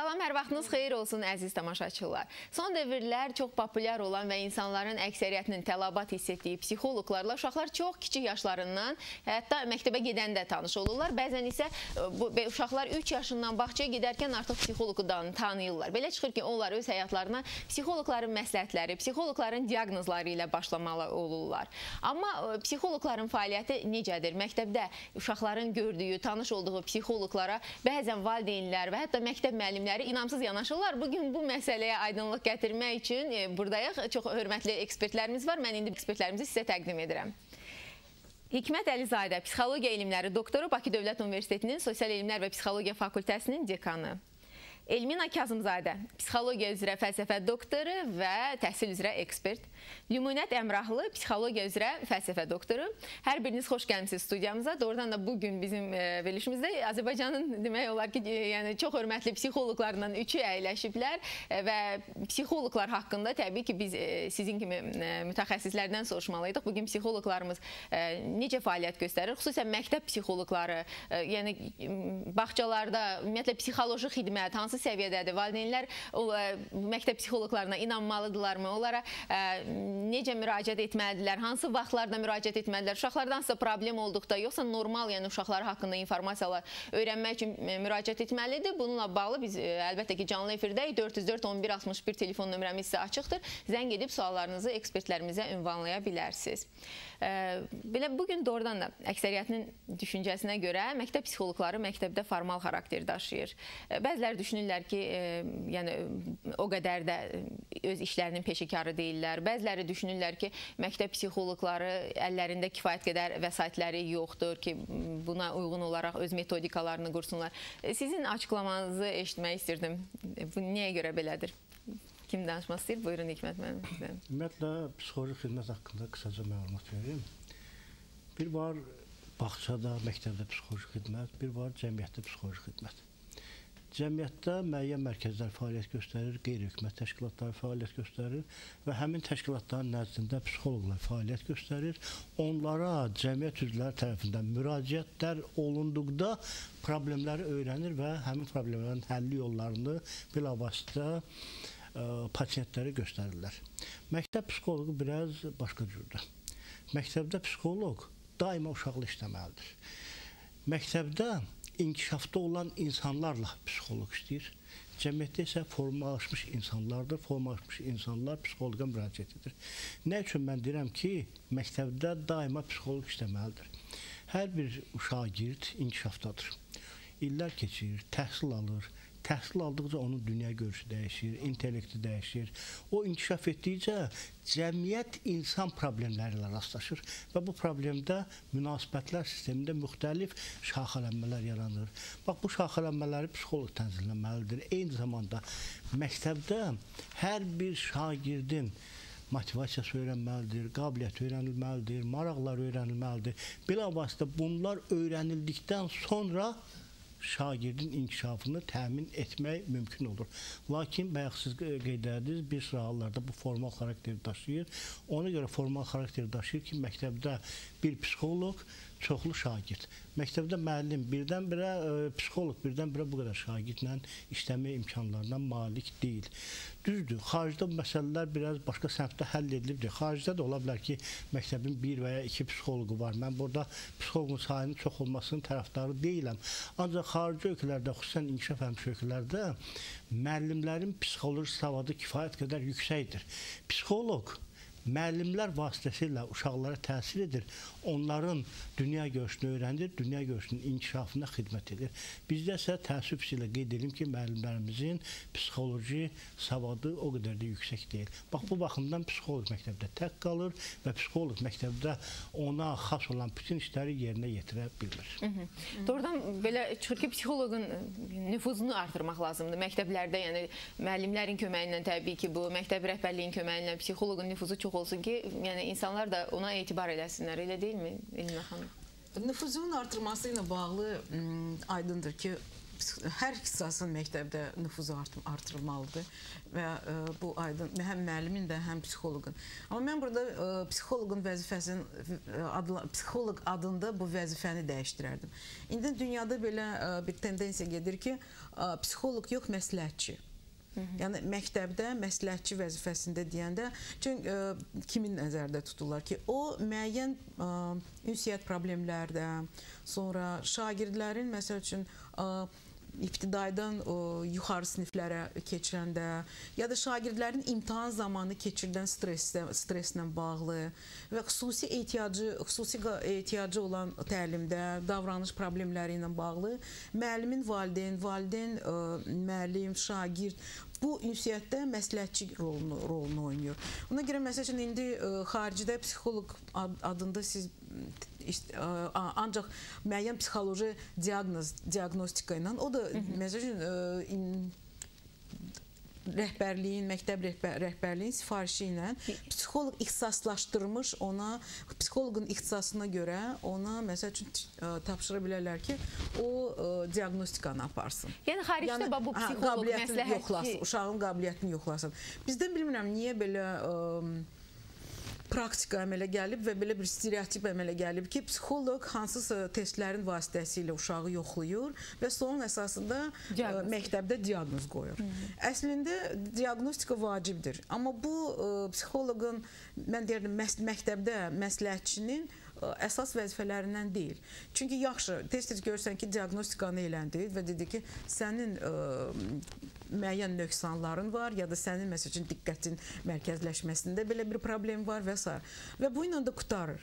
Salam, hər vaxtınız xeyir olsun əziz tamaşaçılar. Son dövrlər çox populyar olan və insanların əksəriyyətinin tələbat hiss etdiyi psixoloqlarla uşaqlar çox kiçik yaşlarından, hətta məktəbə gedəndə tanış olurlar. Bəzən isə uşaqlar 3 yaşından bağçaya gedərkən artıq psixoloqdan tanıyırlar. Belə çıxır ki, onlar öz həyatlarına psixoloqların məsləhətləri, psixoloqların diaqnozları ilə başlamalı olurlar. Amma psixoloqların fəaliyyəti necədir? Məktəbdə uşaqların gördüyü, tanış olduğu psixoloqlara bəzən valideynlər və hətta məktəb müəllimləri inamsız yanaşırlar. Bugün bu məsələyə aydınlıq gətirmək üçün buradayıq. Çox hörmətli ekspertlərimiz var. Mən indi ekspertlərimizi sizə təqdim edirəm. Hikmət Əlizadə, Psixologiya elmləri doktoru, Bakı Dövlət Universitetinin Sosial Elmlər və Psixologiya Fakültəsinin dekanı. Elmina Kazımzadə, Psixologiya üzrə fəlsəfə doktoru və təhsil üzrə ekspert. Lümunət Əmrahlı, Psixologiya üzrə fəlsəfə doktoru. Hər biriniz xoş gəlmişsiniz studiyamıza. Doğrudan da bugün bizim verilişimizdə Azərbaycanın demək olar ki, yəni çox hörmətli psixoloqlarından üçü əyləşiblər və psixoloqlar haqqında təbii ki, biz sizin kimi mütəxəssislərdən soruşmalıydıq. Bugün psixoloqlarımız necə fəaliyyət göstərir? Xüsusən məktəb psixoloqları, yəni bağçalarda ümumiyyətlə psixoloji xidmət hansı səviyyədədir? Valideynlər məktəb psixoloqlarına inanmalıdırlarmı? Onlara necə müraciət etməlidirlər? Hansı vaxtlarda müraciət etməlidirlər? Uşaqlardan hansısa problem olduqda, yoxsa normal, yəni uşaqlar haqqında informasiyalar öyrənmək üçün müraciət etməlidir? Bununla bağlı biz əlbəttə ki, canlı efirdəyik. 404-1161 telefon nömrəmiz sizə açıqdır. Zəng edib suallarınızı ekspertlərimizə ünvanlaya bilərsiniz. Belə bugün doğrudan da əksəriyyətinin düşüncəsinə görə məktəb psixoloqları məktəbdə formal xarakter daşıyır. Bəziləri düşünürlər ki, yəni o qədər də öz işlərinin peşəkarı deyirlər. Bəziləri düşünürlər ki, məktəb psixoloqları əllərində kifayət qədər vəsaitləri yoxdur ki, buna uyğun olaraq öz metodikalarını qursunlar. Sizin açıqlamanızı eşitmək istirdim. Bu niyə görə belədir? Kim danışmaq istəyir? Buyurun Hikmət müəllim. Ümumiyyətlə, psixoloji xidmət haqqında qısaca məlumat verim. Bir var bağçada, məktəbdə psixoloji xidmət, bir var cəmiyyətdə psixoloji xidmət. Cəmiyyətdə müəyyən mərkəzlər fəaliyyət göstərir, qeyri-hökumət təşkilatları fəaliyyət göstərir və həmin təşkilatların nəzdində psixoloqlar fəaliyyət göstərir. Onlara cəmiyyət üzvləri tərəfindən müraciətlər olunduqda problemləri öyrənir və həmin problemlərin həlli yollarını bilavasitə pasientlərə göstərirlər. Məktəb psixoloqu biraz başqa cürdür. Məktəbdə psixoloq daima uşaqla işləməlidir. Məktəbdə inkişafda olan insanlarla psixoloq işləyir. Cəmiyyətdə isə formalaşmış insanlardır. Formalaşmış insanlar psixoloqa müraciət edir. Nə üçün mən deyirəm ki, məktəbdə daima psixoloq işləməlidir? Hər bir şagird inkişafdadır. İllər keçir, təhsil alır. Təhsil aldıqca onun dünya görüşü dəyişir, intellekti dəyişir. O inkişaf etdikcə cəmiyyət insan problemləri ilə rastlaşır və bu problemdə münasibətlər sistemində müxtəlif şaxələnmələr yaranır. Bax, bu şaxələnmələri psixoloq tənzimləməlidir. Eyni zamanda məktəbdə hər bir şagirdin motivasiyası öyrənməlidir, qabiliyyəti öyrənilməlidir, maraqlar öyrənilməlidir. Bilavasitə bunlar öyrənildikdən sonra şagirdin inkişafını təmin etmək mümkün olur. Lakin bayaq siz qeyd ediniz, bir sıra hallarda bu formal xarakteri daşıyır. Ona görə formal xarakteri daşıyır ki, məktəbdə bir psixoloq, çoxlu şagird. Məktəbdə müəllim birdən-birə, psixoloq birdən-birə bu qədər şagirdlə işləmə imkanlarına malik deyil. Düzdür, xaricdə bu məsələlər biraz başqa səmtdə həll edilibdir. Xaricdə də ola bilər ki, məktəbin 1 və ya 2 psixoloqu var. Mən burada psixoloqun sayının çox olmasının tərəfdarı deyiləm. Ancaq xarici ölkələrdə, xüsusən inkişaf etmiş ölkələrdə müəllimlərin psixoloji savadı kifayət qədər yüksəkdir. Psixoloq müəllimlər vasitəsilə uşaqlara təsir edir, onların dünya görüşünü öyrənir, dünya görüşünün inkişafına xidmət edir. Bizdə isə təəssüf ilə qeyd edelim ki, müəllimlərimizin psixoloji savadı o qədər də yüksək deyil. Bax, bu baxımdan psixoloq məktəbdə tək qalır və psixoloq məktəbdə ona xas olan bütün işləri yerinə yetirə bilmir. Doğrudan belə çıxır ki, psixoloqun nüfuzunu artırmaq lazımdır. Məktəblərdə, yəni müəllimlərin köməyi ilə təbii ki, bu məktəb rəhbərliyin köməyi ilə psixoloqun nüfuzu çox olsun ki, yəni insanlar da ona etibar eləsinlər, elə deyilmi Elmina xanım? Nüfuzun artırması ilə bağlı aydındır ki, hər ixtisasın məktəbdə nüfuzu artırılmalıdır və bu aydın həm müəllimin də, həm psixoloqun. Amma mən burada psixoloqun vəzifəsini, psixoloq adında bu vəzifəni dəyişdirərdim. İndi dünyada belə bir tendensiya gedir ki, psixoloq yox, məsləhətçi. Yəni məktəbdə məsləhətçi vəzifəsində deyəndə kimi nəzərdə tuturlar ki, o müəyyən ünsiyyət problemlərdə, sonra şagirdlərin məsəl üçün ibtidaidən yuxarı siniflərə keçirəndə ya da şagirdlərin imtahan zamanı keçirilən stresslə bağlı və xüsusi ehtiyacı olan təlimdə davranış problemləri ilə bağlı müəllimin valideyn, müəllim, şagird bu ünsiyyətdə məsləhətçi rolunu oynayır. Ona görə məsəl üçün indi xaricdə psixoloq adında siz ancaq müəyyən psixoloji diaqnostika ilə, o da məsəl üçün rəhbərliyin, məktəb rəhbərliyin sifarişi ilə psixoloq ixtisaslaşdırmış ona, psixoloqun ixtisasına görə ona məsəl üçün tapşıra bilərlər ki, o diaqnostikanı aparsın. Yəni xaricdə bu psixoloq məsləhətçi uşağın qabiliyyətini yoxlasın. Bizdən bilmirəm niyə belə praktika əmələ gəlib və belə bir stereotip əmələ gəlib ki, psixoloq hansısa testlərin vasitəsilə uşağı yoxlayır və sonun əsasında məktəbdə diaqnoz qoyur. Əslində diaqnostika vacibdir. Amma bu psixoloqun, mən deyirəm, məktəbdə məsləhətçinin əsas vəzifələrindən deyil. Çünki yaxşı, tez-tez görürsən ki, diaqnostikanı eləndi və dedi ki, sənin müəyyən nöqsanların var ya da sənin məsəl üçün diqqətin mərkəzləşməsində belə bir problem var və s. Və bu ilə də qutarır.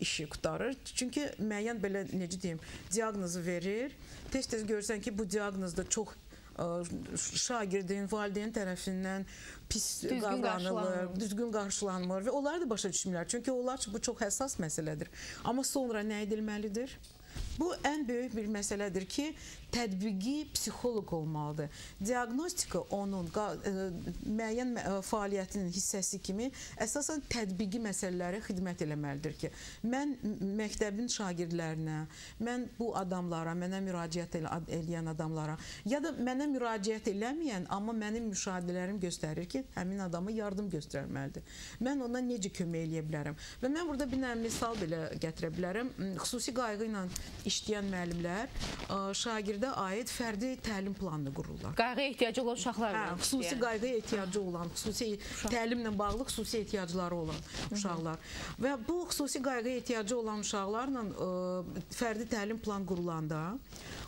İşi qutarır. Çünki müəyyən belə, necə deyim, diaqnozu verir. Tez-tez görürsən ki, bu diaqnozda çox şagirdin, valideyn tərəfindən pis davranılır, düzgün qarşılanmır və onlar da başa düşmürlər. Çünki onlar üçün bu çox həssas məsələdir. Amma sonra nə edilməlidir? Bu ən böyük bir məsələdir ki, tətbiqi psixoloq olmalıdır. Diaqnostika onun müəyyən fəaliyyətinin hissəsi kimi əsasən tətbiqi məsələlərə xidmət eləməlidir ki, mən məktəbin şagirdlərinə, mən bu adamlara, mənə müraciət eləyən adamlara ya da mənə müraciət eləməyən, amma mənim müşahidələrim göstərir ki, həmin adama yardım göstərməlidir. Mən ona necə kömək eləyə bilərəm? Və mən burada bir misal belə gətirə bilərəm. Xüsusi qayğı ilə işləyən müəllimlər şagirdə aid fərdi təlim planını qururlar. Qayğıya ehtiyacı olan uşaqlar. Xüsusi qayğıya ehtiyacı olan, xüsusi təlimlə bağlı xüsusi ehtiyacları olan uşaqlar. Və bu xüsusi qayğıya ehtiyacı olan uşaqlarla fərdi təlim plan qurulanda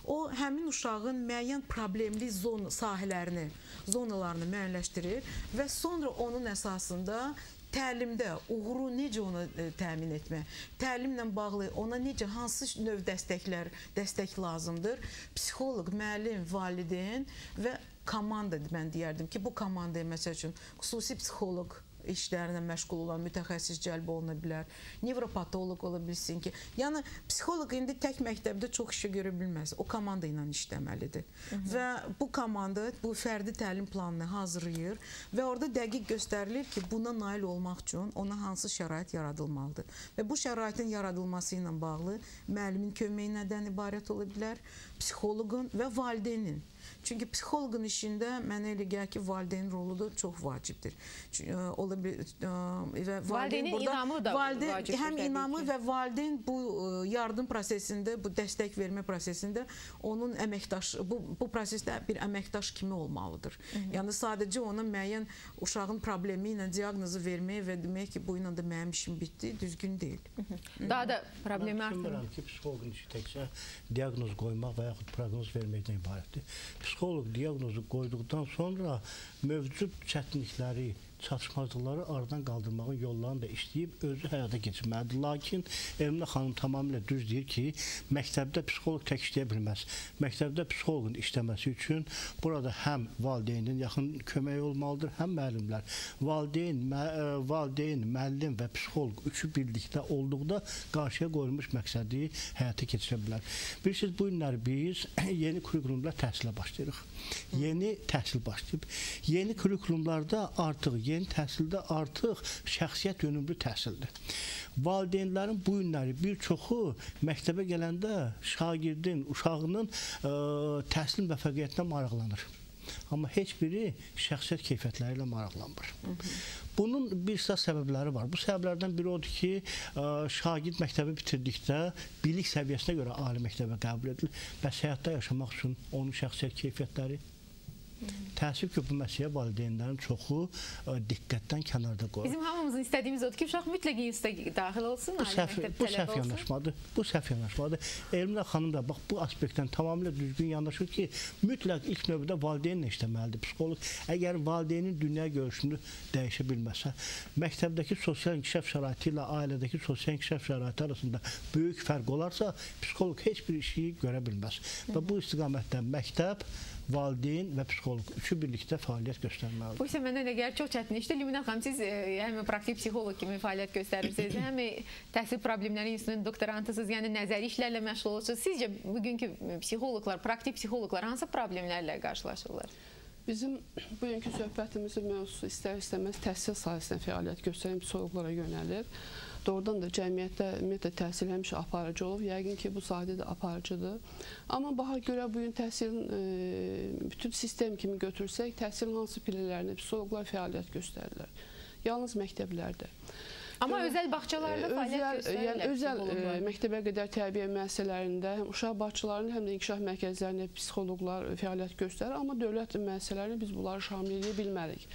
o həmin uşağın müəyyən problemli sahələrini, zonalarını müəyyənləşdirir və sonra onun əsasında təlimdə uğuru necə ona təmin etmək, təlimlə bağlı ona necə, hansı növ dəstək lazımdır, psixoloq, müəllim, valideyn və komanda, mən deyərdim ki, bu komandaya məsəl üçün xüsusi psixoloq işlərinə məşğul olan mütəxəssis cəlb oluna bilər, nevropatoloq ola bilsin ki, yəni psixoloq indi tək məktəbdə çox işə görə bilməz, o komanda ilə işləməlidir. Və bu komanda bu fərdi təlim planını hazırlayır və orada dəqiq göstərilir ki, buna nail olmaq üçün ona hansı şərait yaradılmalıdır. Və bu şəraitin yaradılması ilə bağlı müəllimin köməyi nədən ibarət ola bilər, psixoloqun və valideynin. Çünki psixoloqun işində mənə elə gəlir ki, valideyn rolu da çox vacibdir. Valideynin inamı da vacibdir. Həm inamı və valideyn bu yardım prosesində, bu dəstək vermə prosesində onun əməkdaşı, bu prosesdə bir əməkdaş kimi olmalıdır. Yəni sadəcə ona müəyyən uşağın problemi ilə diaqnozu vermək və demək ki, bu ilə də mənim işim bitdi, düzgün deyil. Daha da problemi artırır. Mən düşünmürəm ki, psixoloqun işi təkcə diaqnoz qoymaq və yaxud proqnoz verməkdən ibarətdir. Psixoloq diaqnozu qoyduqdan sonra mövcud çətinlikləri, çatışmazlıqları aradan qaldırmağın yollarını da işləyib özü həyata keçirməlidir. Lakin Elmina xanım tamamilə düz deyir ki, məktəbdə psixoloq tək işləyə bilməz. Məktəbdə psixoloqun işləməsi üçün burada həm valideynin yaxın köməyi olmalıdır, həm müəllimlər. Valideyn, müəllim və psixoloq üçü birlikdə olduqda qarşıya qoyulmuş məqsədi həyata keçirə bilər. Bilirsiniz, bu günlər biz yeni kurikulumla təhsilə başlayırıq. Yeni təhsil başlayıb. Yeni kurikulumlarda artıq yeni təhsildə artıq şəxsiyyət yönümlü təhsildir. Valideynlərin bu günləri bir çoxu məktəbə gələndə şagirdin, uşağının təhsil müvəffəqiyyətinə maraqlanır. Amma heç biri şəxsiyyət keyfiyyətləri ilə maraqlanmır. Bunun bir sıra səbəbləri var. Bu səbəblərdən biri odur ki, şagird məktəbi bitirdikdə bilik səviyyəsinə görə ali məktəbə qəbul edilir və həyatda yaşamaq üçün onun şəxsiyyət keyfiyyətləri. Təəssüf ki, bu məsələyə valideynlərin çoxu diqqətdən kənarda qoyur. Bizim hamımızın istədiyimiz odur ki, uşaq mütləq instituta daxil olsun, ali məktəb tələb olsun. Bu səhv yanaşmadır. Elmina xanım da bax, bu aspektdən tamamilə düzgün yanaşır ki, mütləq ilk növbədə valideynlə işləməlidir psixoloq. Əgər valideynin dünya görüşünü dəyişə bilməsə, məktəbdəki sosial inkişaf şəraiti ilə ailədəki sosial inkişaf şəraiti arasında böyük fərq olarsa, psixoloq heç bir işi görə bilməz. Və bu istiqamətdə məktəb, valideyn və psixoloq üçü birlikdə fəaliyyət göstərməlidir. Bu isə mənə elə gəlir çox çətin işdir. Lümina xanım, siz həm praktik psixoloq kimi fəaliyyət göstərirsiniz, həm təhsil problemləri institutunun doktorantısınız, yəni nəzəri işlərlə məşğul olursunuz. Sizcə bugünkü psixoloqlar, praktik psixoloqlar hansı problemlərlə qarşılaşırlar? Bizim bugünkü söhbətimizin mövzusu istər-istəməz təhsil sahəsində fəaliyyət göstərən psixoloqlara yönəlir. Doğrudan da cəmiyyətdə ümumiyyətlə təhsil həmişə aparıcı olub. Yəqin ki, bu sahədə də aparıcıdır. Amma baxa görə bugün təhsilin bütün sistem kimi götürsək, təhsilin hansı pillələrində psixoloqlar fəaliyyət göstərirlər. Yalnız məktəblərdə. Amma özəl bağçalarda fəaliyyət göstərirlər. Yəni özəl məktəbə qədər tərbiyə müəssisələrində, həm uşaq bağçalarında, həm də inkişaf mərkəzlərində psixoloqlar fəaliyyət göstərir. Amma dövlət müəssisələrində biz bunları şamil edə bilmərik.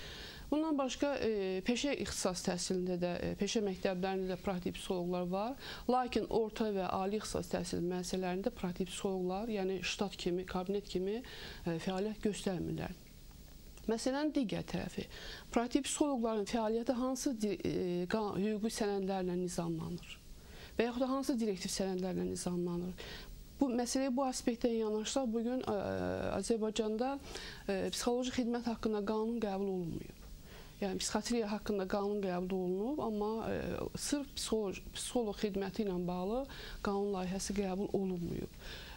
Bundan başqa peşə ixtisas təhsilində də, peşə məktəblərində də praktik psixoloqlar var. Lakin orta və ali ixtisas təhsil müəssisələrində praktik psixoloqlar, yəni ştat kimi, kabinet kimi fəaliyyət göstərmirlər. Məsələnin digər tərəfi, praktik psixoloqların fəaliyyəti hansı hüquqi sənədlərlə nizamlanır və yaxud da hansı direktiv sənədlərlə nizamlanır? Bu məsələyə bu aspektdən yanaşsaq, bugün Azərbaycanda psixoloji xidmət haqqında qanun qəbul olunmuyor. Yəni, psixiatriya haqqında qanun qəbul olunub, amma sırf psixoloq xidməti ilə bağlı qanun layihəsi qəbul olunmuyor.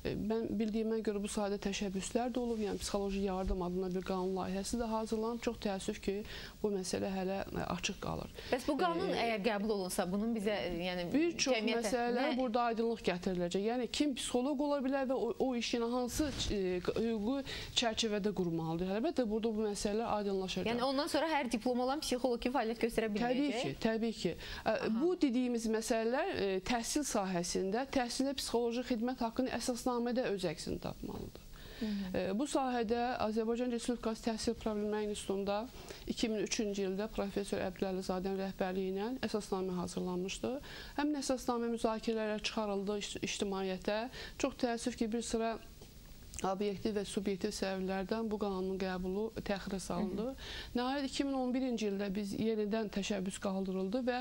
Mən bildiyimə görə bu sahədə təşəbbüslər də olub, yəni psixoloji yardım adına bir qanun layihəsi də hazırlanıb. Çox təəssüf ki, bu məsələ hələ açıq qalır. Bəs bu qanun əgər qəbul olunsa, bunun bizə, yəni bir çox məsələlər burada aydınlıq gətiriləcək. Yəni, kim psixoloq ola bilər və o işin hansı hüquqi çərçivədə qurmalıdır? Əlbəttə, burada bu məsələlər aydınlaşacaq. Yəni, ondan sonra hər diplom olan psixoloq ki, fəaliyyət göstərə bilməyəcək? Təbii ki. Bu dediyimiz məsələlər təhsil sahəsində, təhsildə psixoloji xidmət haqqını əsasnamədə öz əksini tapmalıdır. Bu sahədə Azərbaycan Respublikası Təhsil Problemləri İnstitutunda 2003-cü ildə professor Əbdüləlizadənin rəhbərliyi ilə əsasnamə hazırlanmışdı. Həmin əsasnamə müzakirələrə çıxarıldı ictimaiyyətə. Çox təəssüf ki, bir sıra obyektiv və subyektiv səbəblərdən bu qanunun qəbulu təxirə salındı. Nəhayət 2011-ci ildə biz yenidən təşəbbüs qaldırıldı və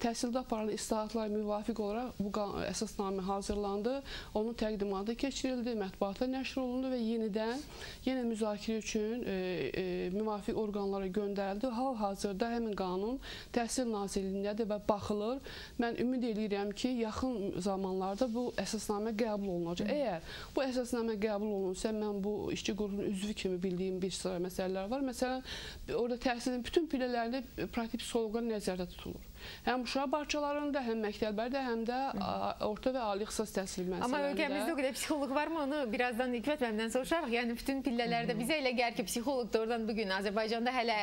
təhsildə aparılan islahatlara müvafiq olaraq bu əsasnamə hazırlandı. Onun təqdimatı keçirildi, mətbuatla nəşr olundu və yenə müzakirə üçün müvafiq orqanlara göndərildi. Hal-hazırda həmin qanun Təhsil Nazirliyindədir və baxılır. Mən ümid edirəm ki, yaxın zamanlarda bu əsasnamə qəbul olunacaq. Əgər bu əsasnamə qəbul olunsa, mən bu işçi qrupunun üzvü kimi bildiyim bir sıra məsələlər var. Məsələn, orada təhsilin bütün pillələrində praktik psixoloqlar nəzərdə tutulur. Həm uşaq bağçalarında, həm məktəblərdə, həm də orta və ali ixtisas təhsil müəssisələrində. Amma ölkəmizdə o qədər psixoloq varmı? Onu birazdan Hikmət müəllimdən soruşarıq. Yəni, bütün pillələrdə bizə elə gəlir ki, psixoloq doğrudan bugün Azərbaycanda hələ,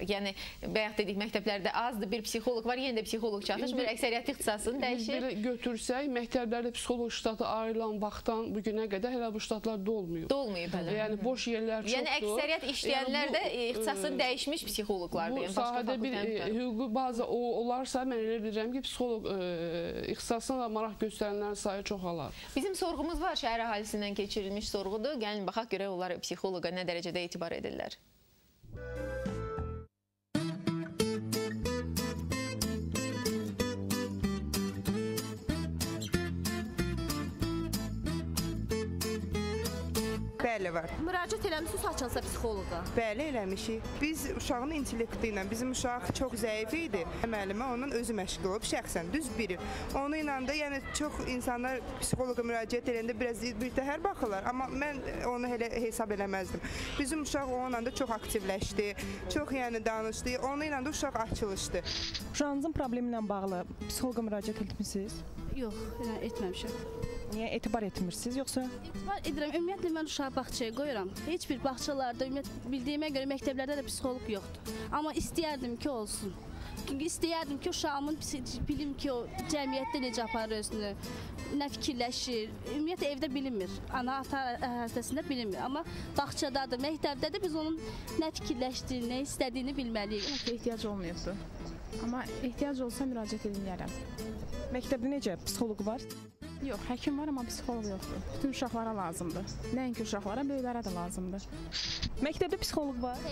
yəni, bayaq dedik, məktəblərdə azdır, bir psixoloq var, yenə də psixoloq çatışmır, əksəriyyət ixtisasını dəyişir. Belə götürsək, məktəblərdə psixoloq ştatı ayrılan vaxtdan bugünə qədər hələ bu ştatlar dolmuyub. Dolmuyub hələ. Yəni, boş yerlər çoxdur. Yəni, əksəriyyət işləyənlər də ixtisasını dəyişmiş psixoloqlardır. Bu sahədə bir hüquqi bazı olarsa, mən elə bilirəm ki, psixoloq ixtisasına maraq göstərənlərin sayı çoxalar. Bizim sorğumuz var, şəhər əhalisindən keçirilmiş sorğudur. Gəlin, baxaq görək onlar psixoloqa nə dərəcədə etibar edirlər. Bəli, belə var. Müraciət eləmişsiniz açılsa psixoloqa? Bəli, eləmişik. Biz uşağın intellekti ilə, bizim uşaq çox zəif idi. Müəllimə ondan özü məşğul olub, şəxsən düz biri. Onu ilə də yəni çox insanlar psixoloqa müraciət edəndə biraz birtəhər baxırlar, amma mən onu elə hesab eləməzdim. Bizim uşaq onunla da çox aktivləşdi, çox yəni danışdı, onu ilə də uşaq açılışdı. Uşağınızın problemi ilə bağlı psixoloqa müraciət etmisiniz? Yox, etməmişəm. Niyə etibar etmirsiniz, yoxsa? İtibar edirəm. Ümumiyyətlə, mən uşağı bağçaya qoyuram. Heç bir bağçalarda, bildiyimə görə məktəblərdə də psixoloq yoxdur. Amma istəyərdim ki, olsun. Çünki istəyərdim ki, uşağımın bilim ki, o cəmiyyətdə necə aparır özünü, nə fikirləşir. Ümumiyyətlə, evdə bilinmir. Ana, ata ərazisində bilinmir. Amma bağçadadır, məktəbdə biz onun nə fikirləşdiyini, nə istədiyini bilməliyik. Ehtiyac olmayıbdır. Amma ehtiyac olsa müraciət edilməyərəm. Məktəbdə necə? Psixoloq var? Yox, həkim var, amma psixoloq yoxdur. Bütün uşaqlara lazımdır. Nəinki uşaqlara, böyüklərə də lazımdır. Məktəbdə psixoloq var?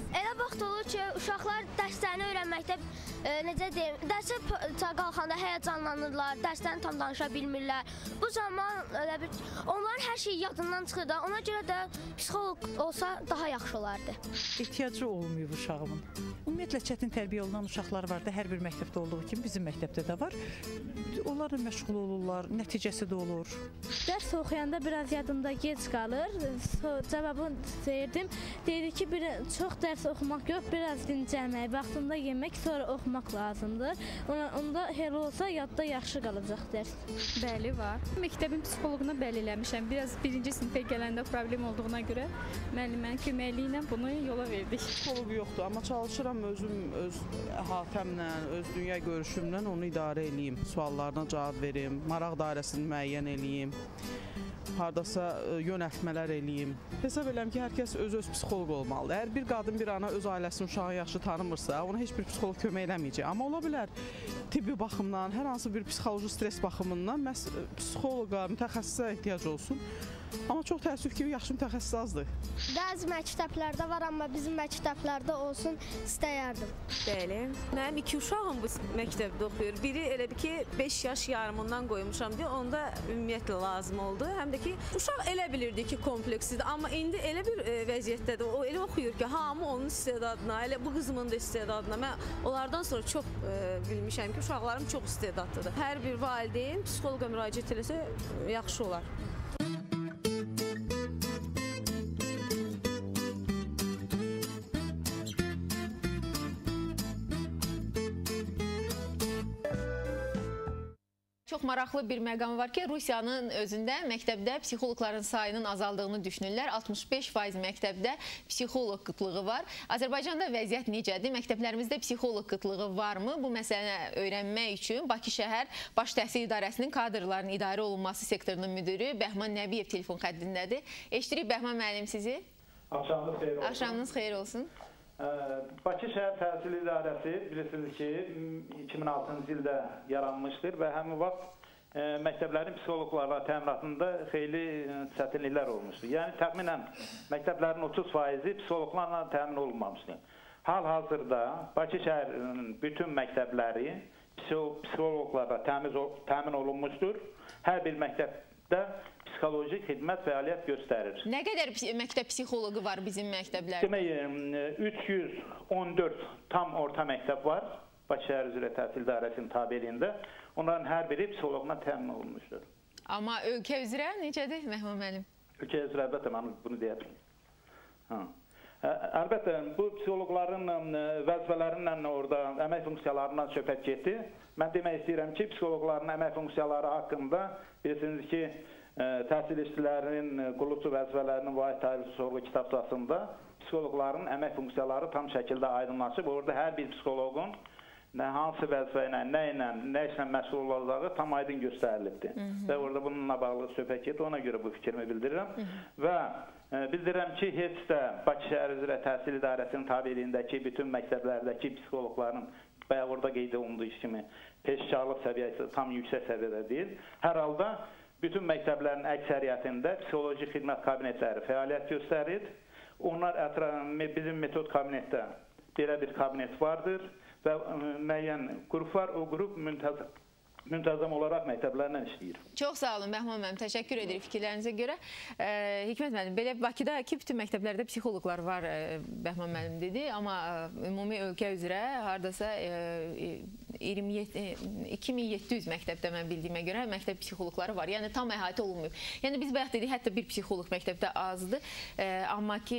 Elə vaxt olur ki, uşaqlar dərslərini öyrənməkdə, necə deyim, dərsə qalxanda həyəcanlanırlar, dərslərini tam danışa bilmirlər. Bu zaman onların hər şeyi yadından çıxır da, ona görə də psixoloq olsa daha yaxşı olardı. Ehtiyacı olmuyor uşağımın. Ümumiyyətlə, çətin tərbiyə olunan uşaqlar var da, hər bir məktəbdə olduğu kimi bizim məktəbdə də var. Onlarla məşğul olurlar, nəticəsi də olur. Dərs oxuyanda biraz yadımda gec qalır. Cavabını deyirdim. Deyir ki, çox dərs oxumaq yox, biraz dincəlmək, vaxtında yemək, sonra oxumaq lazımdır. Onda elə olsa yadda yaxşı qalacaq dərs. Bəli, var. Məktəbin psixoloquna bəli eləmişəm. Biraz birinci sinifə gələndə problem olduğuna görə müəllimənin köməkliyi ilə bunu yola verdik. Psixoloq yoxdur, amma çalışıram özüm öz əhatəmlə, öz dünya görüşümlə onu idarə edeyim. Suallarına cavab verim, maraq dairəsini müəyyən edeyim. Hardasa yönəltmələr eləyim. Hesab edirəm ki, hər kəs öz psixoloq olmalıdır. Əgər bir qadın, bir ana öz ailəsinin uşağı yaxşı tanımırsa, ona heç bir psixoloq kömək eləməyəcək. Amma ola bilər tibbi baxımdan, hər hansı bir psixoloji stres baxımından məhz psixoloqa, mütəxəssisə ehtiyac olsun. Amma çox təəssüf ki, yaxşı mütəxəssis azdır. Bəzi məktəblərdə var, amma bizim məktəblərdə olsun istəyərdim. Bəli. Mənim 2 uşağım bu məktəbdə oxuyur. Biri elə bir ki, 5 yaş yarımından qoymuşam deyə, onda ümumiyyətlə lazım oldu. Həm də ki, uşaq elə bilirdi ki, kompleksidir. Amma indi elə bir vəziyyətdədir. O elə oxuyur ki, hamı onun istedadına, elə bu qızımın da istedadına. Mən onlardan sonra çox bilmişəm ki, uşaqlarım çox istedadlıdır. Hər bir valideyn psixoloqa müraciət eləsə yaxşı olar. Çox maraqlı bir məqam var ki, Rusiyanın özündə məktəbdə psixoloqların sayının azaldığını düşünürlər. 65% məktəbdə psixoloq qıtlığı var. Azərbaycanda vəziyyət necədir? Məktəblərimizdə psixoloq qıtlığı varmı? Bu məsələni öyrənmək üçün Bakı şəhər Baş Təhsil İdarəsinin kadrların idarə olunması sektorunun müdürü Bəhman Nəbiyev telefon xəttindədir. Eşdirik Bəhman müəllim sizi. Axşamınız xeyir olsun. Axşamınız xeyir olsun. Bakı şəhər təhsil idarəsi bilirsiniz ki 2006-cı ildə yaranmışdır və həmin vaxt məktəblərin psixoloqlarla təminatında xeyli çətinliklər olmuşdur. Yəni təxminən məktəblərin 30%-i psixoloqlarla təmin olunmamışdır. Hal-hazırda Bakı şəhərinin bütün məktəbləri psixoloqlarla təmin olunmuşdur. Hər bir məktəbdə psixoloji xidmət fəaliyyət göstərir. Nə qədər məktəb psixoloqu var bizim məktəblərdə? Demək, 314 tam orta məktəb var Bakı şəhər üzrə təhsil idarəsinin tabeliyində. Onların hər biri psixoloqla təmin olunmuşdur. Amma ölkə üzrə necədir Bəhman müəllim? Ölkə üzrə əlbəttə mən bunu deyə bilərəm. Əlbəttə, bu psixoloqların vəzifələrindən orada əmək funksiyalarından söhbət getdi. Mən demək istəyirəm ki, psixoloqların əmək funksiyaları haqqında bilirsiniz ki, təhsil işçilərinin qulluqçu vəzifələrinin vahid tarixi sorğu kitabçasında psixoloqların əmək funksiyaları tam şəkildə aydınlaşıb. Orada hər bir psixoloqun hansı vəzifə ilə, nə işlə məsul olacağı tam aydın göstərilibdir. Və orada bununla bağlı söhbət getdi, ona görə bu fikrimi bildirirəm. Və bildirirəm ki, heç də Bakı şəhər üzrə təhsil idarəsinin tabeliyindəki bütün məktəblərdəki psixoloqların bayaq orada qeyd olunduğu kimi peşəkarlıq səviyyəsi tam yüksək səviyyədə deyil. Hər halda bütün məktəblərin əksəriyyətində psixoloji xidmət kabinetləri fəaliyyət göstərir. Onlar bizim metod kabinetdə belə bir kabinet vardır və müəyyən qrup var. O qrup müntəzəm olaraq məktəblərlə işləyir. Çox sağ olun Bəhman müəllim, təşəkkür edirik fikirlərinizə görə. Hikmət müəllim, belə Bakıdakı bütün məktəblərdə psixoloqlar var, Bəhman müəllim dedi, amma ümumi ölkə üzrə hardasa 2700 məktəbdə mən bildiyimə görə məktəb psixoloqları var. Yəni tam əhatə olunmuyor. Yəni biz bayaq dedik, hətta bir psixoloq məktəbdə azdır, amma ki,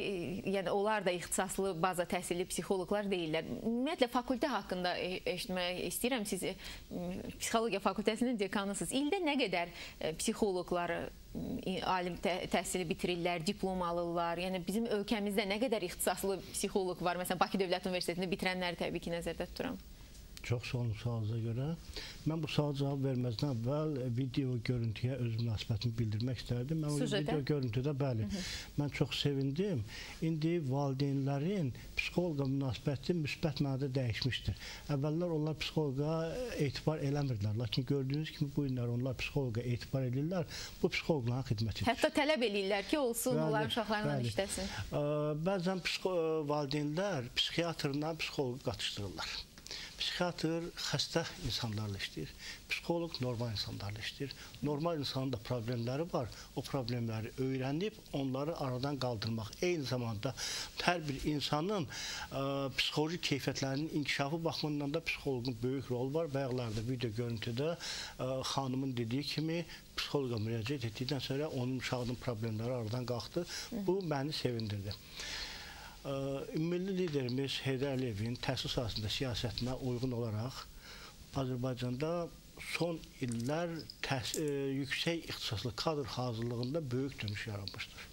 yəni onlar da ixtisaslı baza təhsilli psixoloqlar deyirlər. Ümumiyyətlə fakültə haqqında eşitmək istəyirəm. Siz psixologiya fakültəsinin dekanısınız. İldə nə qədər psixoloqları alim təhsili bitirirlər, diplom alırlar? Yəni bizim ölkəmizdə nə qədər ixtisaslı psixoloq var? Məsələn, Bakı Dövlət Universitetində bitirənləri təbii ki, nəzərdə tuturam. Çox sağ olun sualınıza görə. Mən bu suala cavab verməzdən əvvəl video görüntüyə öz münasibətimi bildirmək istərdim. Mən o video görüntüdə, bəli, mən çox sevindim. İndi valideynlərin psixoloqa münasibəti müsbət mənada dəyişmişdir. Əvvəllər onlar psixoloqa etibar eləmirdilər. Lakin gördüyünüz kimi bu günlər onlar psixoloqa etibar edirlər. Bu psixoloqların xidmətidir. Hətta tələb eləyirlər ki, olsun, onlar uşaqlarla işləsin. Bəzən valideynlər psixiatrla psixoloqu qatışdırırlar. Psixiatr xəstə insanlarla işləyir, psixoloq normal insanlarla işləyir. Normal insanın da problemləri var, o problemləri öyrənib onları aradan qaldırmaq. Eyni zamanda hər bir insanın psixoloji keyfiyyətlərinin inkişafı baxımından da psixoloqun böyük rolu var. Bayaqlarda video görüntüdə xanımın dediyi kimi psixoloqa müraciət etdikdən sonra onun uşağının problemləri aradan qalxdı. Bu məni sevindirdi. Milli liderimiz Heydər Əliyevin təhsil sahəsində siyasətinə uyğun olaraq Azərbaycanda son illər yüksək ixtisaslı kadr hazırlığında böyük dönüş yaranmışdır.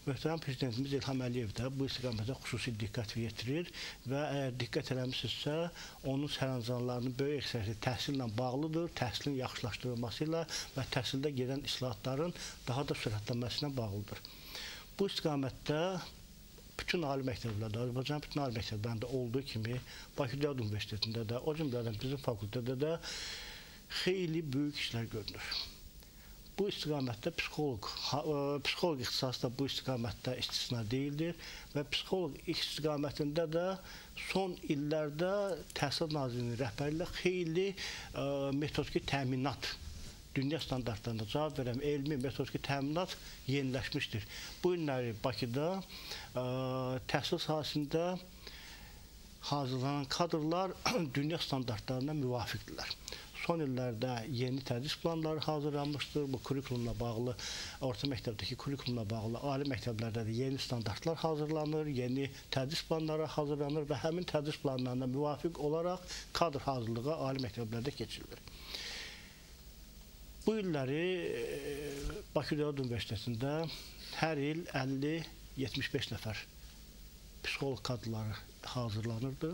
Möhtərəm Prezidentimiz İlham Əliyev də bu istiqamətə xüsusi diqqət yetirir və əgər diqqət eləmişsinizsə, onun sərəncamlarının böyük əksəriyyəti təhsillə bağlıdır, təhsilin yaxşılaşdırılması ilə və təhsildə gedən islahatların daha da sürətlənməsinə bağlıdır. Bu istiqamətdə bütün ali məktəblərdə, Azərbaycanın bütün ali məktəblərində olduğu kimi Bakı Dövlət Universitetində də, o cümlədən bizim fakültədə də xeyli böyük işlər görünür. Bu istiqamətdə psixoloq ixtisası da bu istiqamətdə istisna deyildir və psixoloq istiqamətində də son illərdə Təhsil Nazirliyinin rəhbərliyi xeyli metodiki təminat, dünya standartlarında cavab verən elmi metodiki təminat yeniləşmişdir. Bu günləri Bakıda təhsil sahəsində hazırlanan kadrlar dünya standartlarına müvafiqdirlər. Son illərdə yeni tədris planları hazırlanmışdır. Bu kurikulumla bağlı, orta məktəbdəki kurikulumla bağlı ali məktəblərdə də yeni standartlar hazırlanır, yeni tədris planları hazırlanır və həmin tədris planlarına müvafiq olaraq kadr hazırlığı ali məktəblərdə keçirilir. Bu illəri Bakı Dövlət Universitetində hər il 50-75 nəfər psixoloq kadrları hazırlanırdı.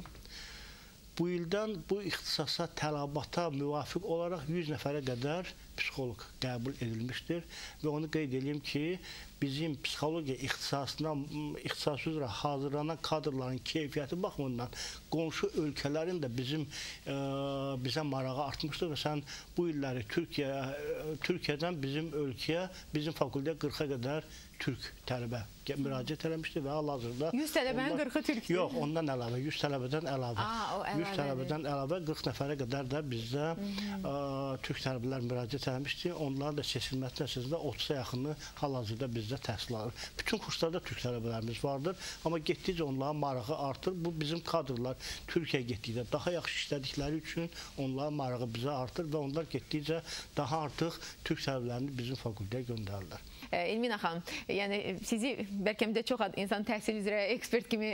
Bu ildən bu ixtisasa, tələbata müvafiq olaraq 100 nəfərə qədər psixoloq qəbul edilmişdir və onu qeyd edeyim ki, bizim psixologiya ixtisası üzrə hazırlanan kadrların keyfiyyəti baxımından qonşu ölkələrin də bizə marağı artmışdır və sən bu illəri Türkiyədən bizim ölkəyə, bizim fakültəyə 40-a qədər türk tələbə müraciət eləmişdir və hal-hazırda 100 tələbənin 40-ı türkdür. Yox, ondan əlavə, 100 tələbədən əlavə. 100 tələbədən əlavə 40 nəfərə qədər də bizdə türk tələbələr müraciət eləmişdir. Onların da seçilməsi nəticəsində 30-a yaxını hal-hazırda bizdə təhsil alır. Bütün kurslarda türk tələbələrimiz vardır, amma getdikcə onların marağı artır. Bu bizim kadrlar Türkiyəyə getdikdə daha yaxşı işlədikləri üçün onların marağı bizə artır və onlar getdikcə daha artıq türk tələbələrini bizim fakültəyə göndərirlər. Elmina xanım, yəni sizi bəlkə də çox insan təhsil üzrə ekspert kimi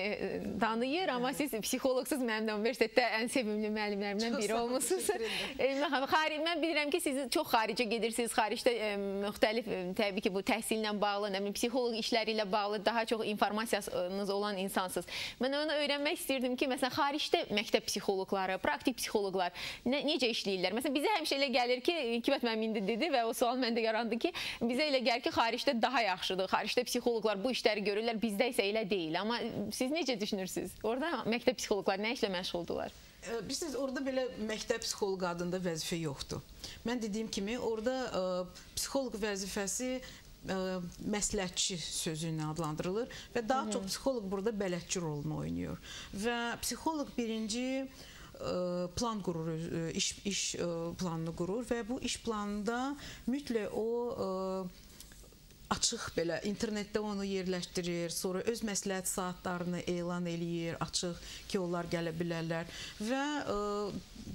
tanıyır, amma siz psixoloqsuz, mənim də universitetdə ən sevimli müəllimlərimdən biri olmuşsunuz. Elmina xanım, mən bilirəm ki, siz çox xaricə gedirsiniz, xaricdə müxtəlif, təbii ki, bu təhsillə bağlı, psixoloq işləri ilə bağlı daha çox informasiyanız olan insansınız. Mən onu öyrənmək istəyirdim ki, məsələn, xaricdə məktəb psixoloqları, praktik psixoloqlar necə işləyirlər? Məsələn, bizə həmişə elə gəlir ki, Hikmət müəllim indi dedi və o sual məndə yarandı ki, bizə elə gəlir ki, xaricdə daha yaxşıdır, xaricdə psixoloqlar bu işləri görürlər, bizdə isə elə deyil. Amma siz necə düşünürsünüz? Orada məktəb psixoloqlar nə işlə məşğuldular? Bilirsiniz, orada belə məktəb psixoloq adında vəzifə yoxdur. Mən dediyim kimi, orada psixoloq vəzifəsi məsləhətçi sözü ilə adlandırılır və daha çox psixoloq burada bələdçi rolunu oynayır. Və psixoloq birinci plan qurur, iş planını qurur və bu iş planında mütləq o açıq belə internetdə onu yerləşdirir, sonra öz məsləhət saatlarını elan eləyir, açıq ki, onlar gələ bilərlər və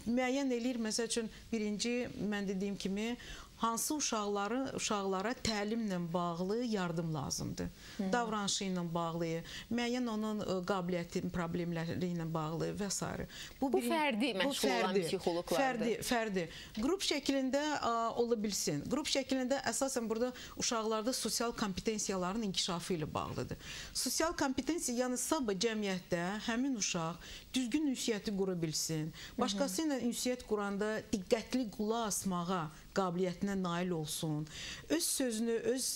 müəyyən eləyir, məsəl üçün birinci mən dediyim kimi hansı uşaqlara təlimlə bağlı yardım lazımdır. Davranışı ilə bağlı, müəyyən onun qabiliyyəti problemləri ilə bağlı və s. Bu fərdi məşğul olan psixoloqlardır. Fərdi. Qrup şəklində ola bilsin. Qrup şəklində əsasən burada uşaqlarda sosial kompetensiyaların inkişafı ilə bağlıdır. Sosial kompetensiya, yəni sabah cəmiyyətdə həmin uşaq düzgün ünsiyyəti qura bilsin. Başqası ilə ünsiyyət quranda diqqətli qulaq asmağa qabiliyyətinə nail olsun, öz sözünü, öz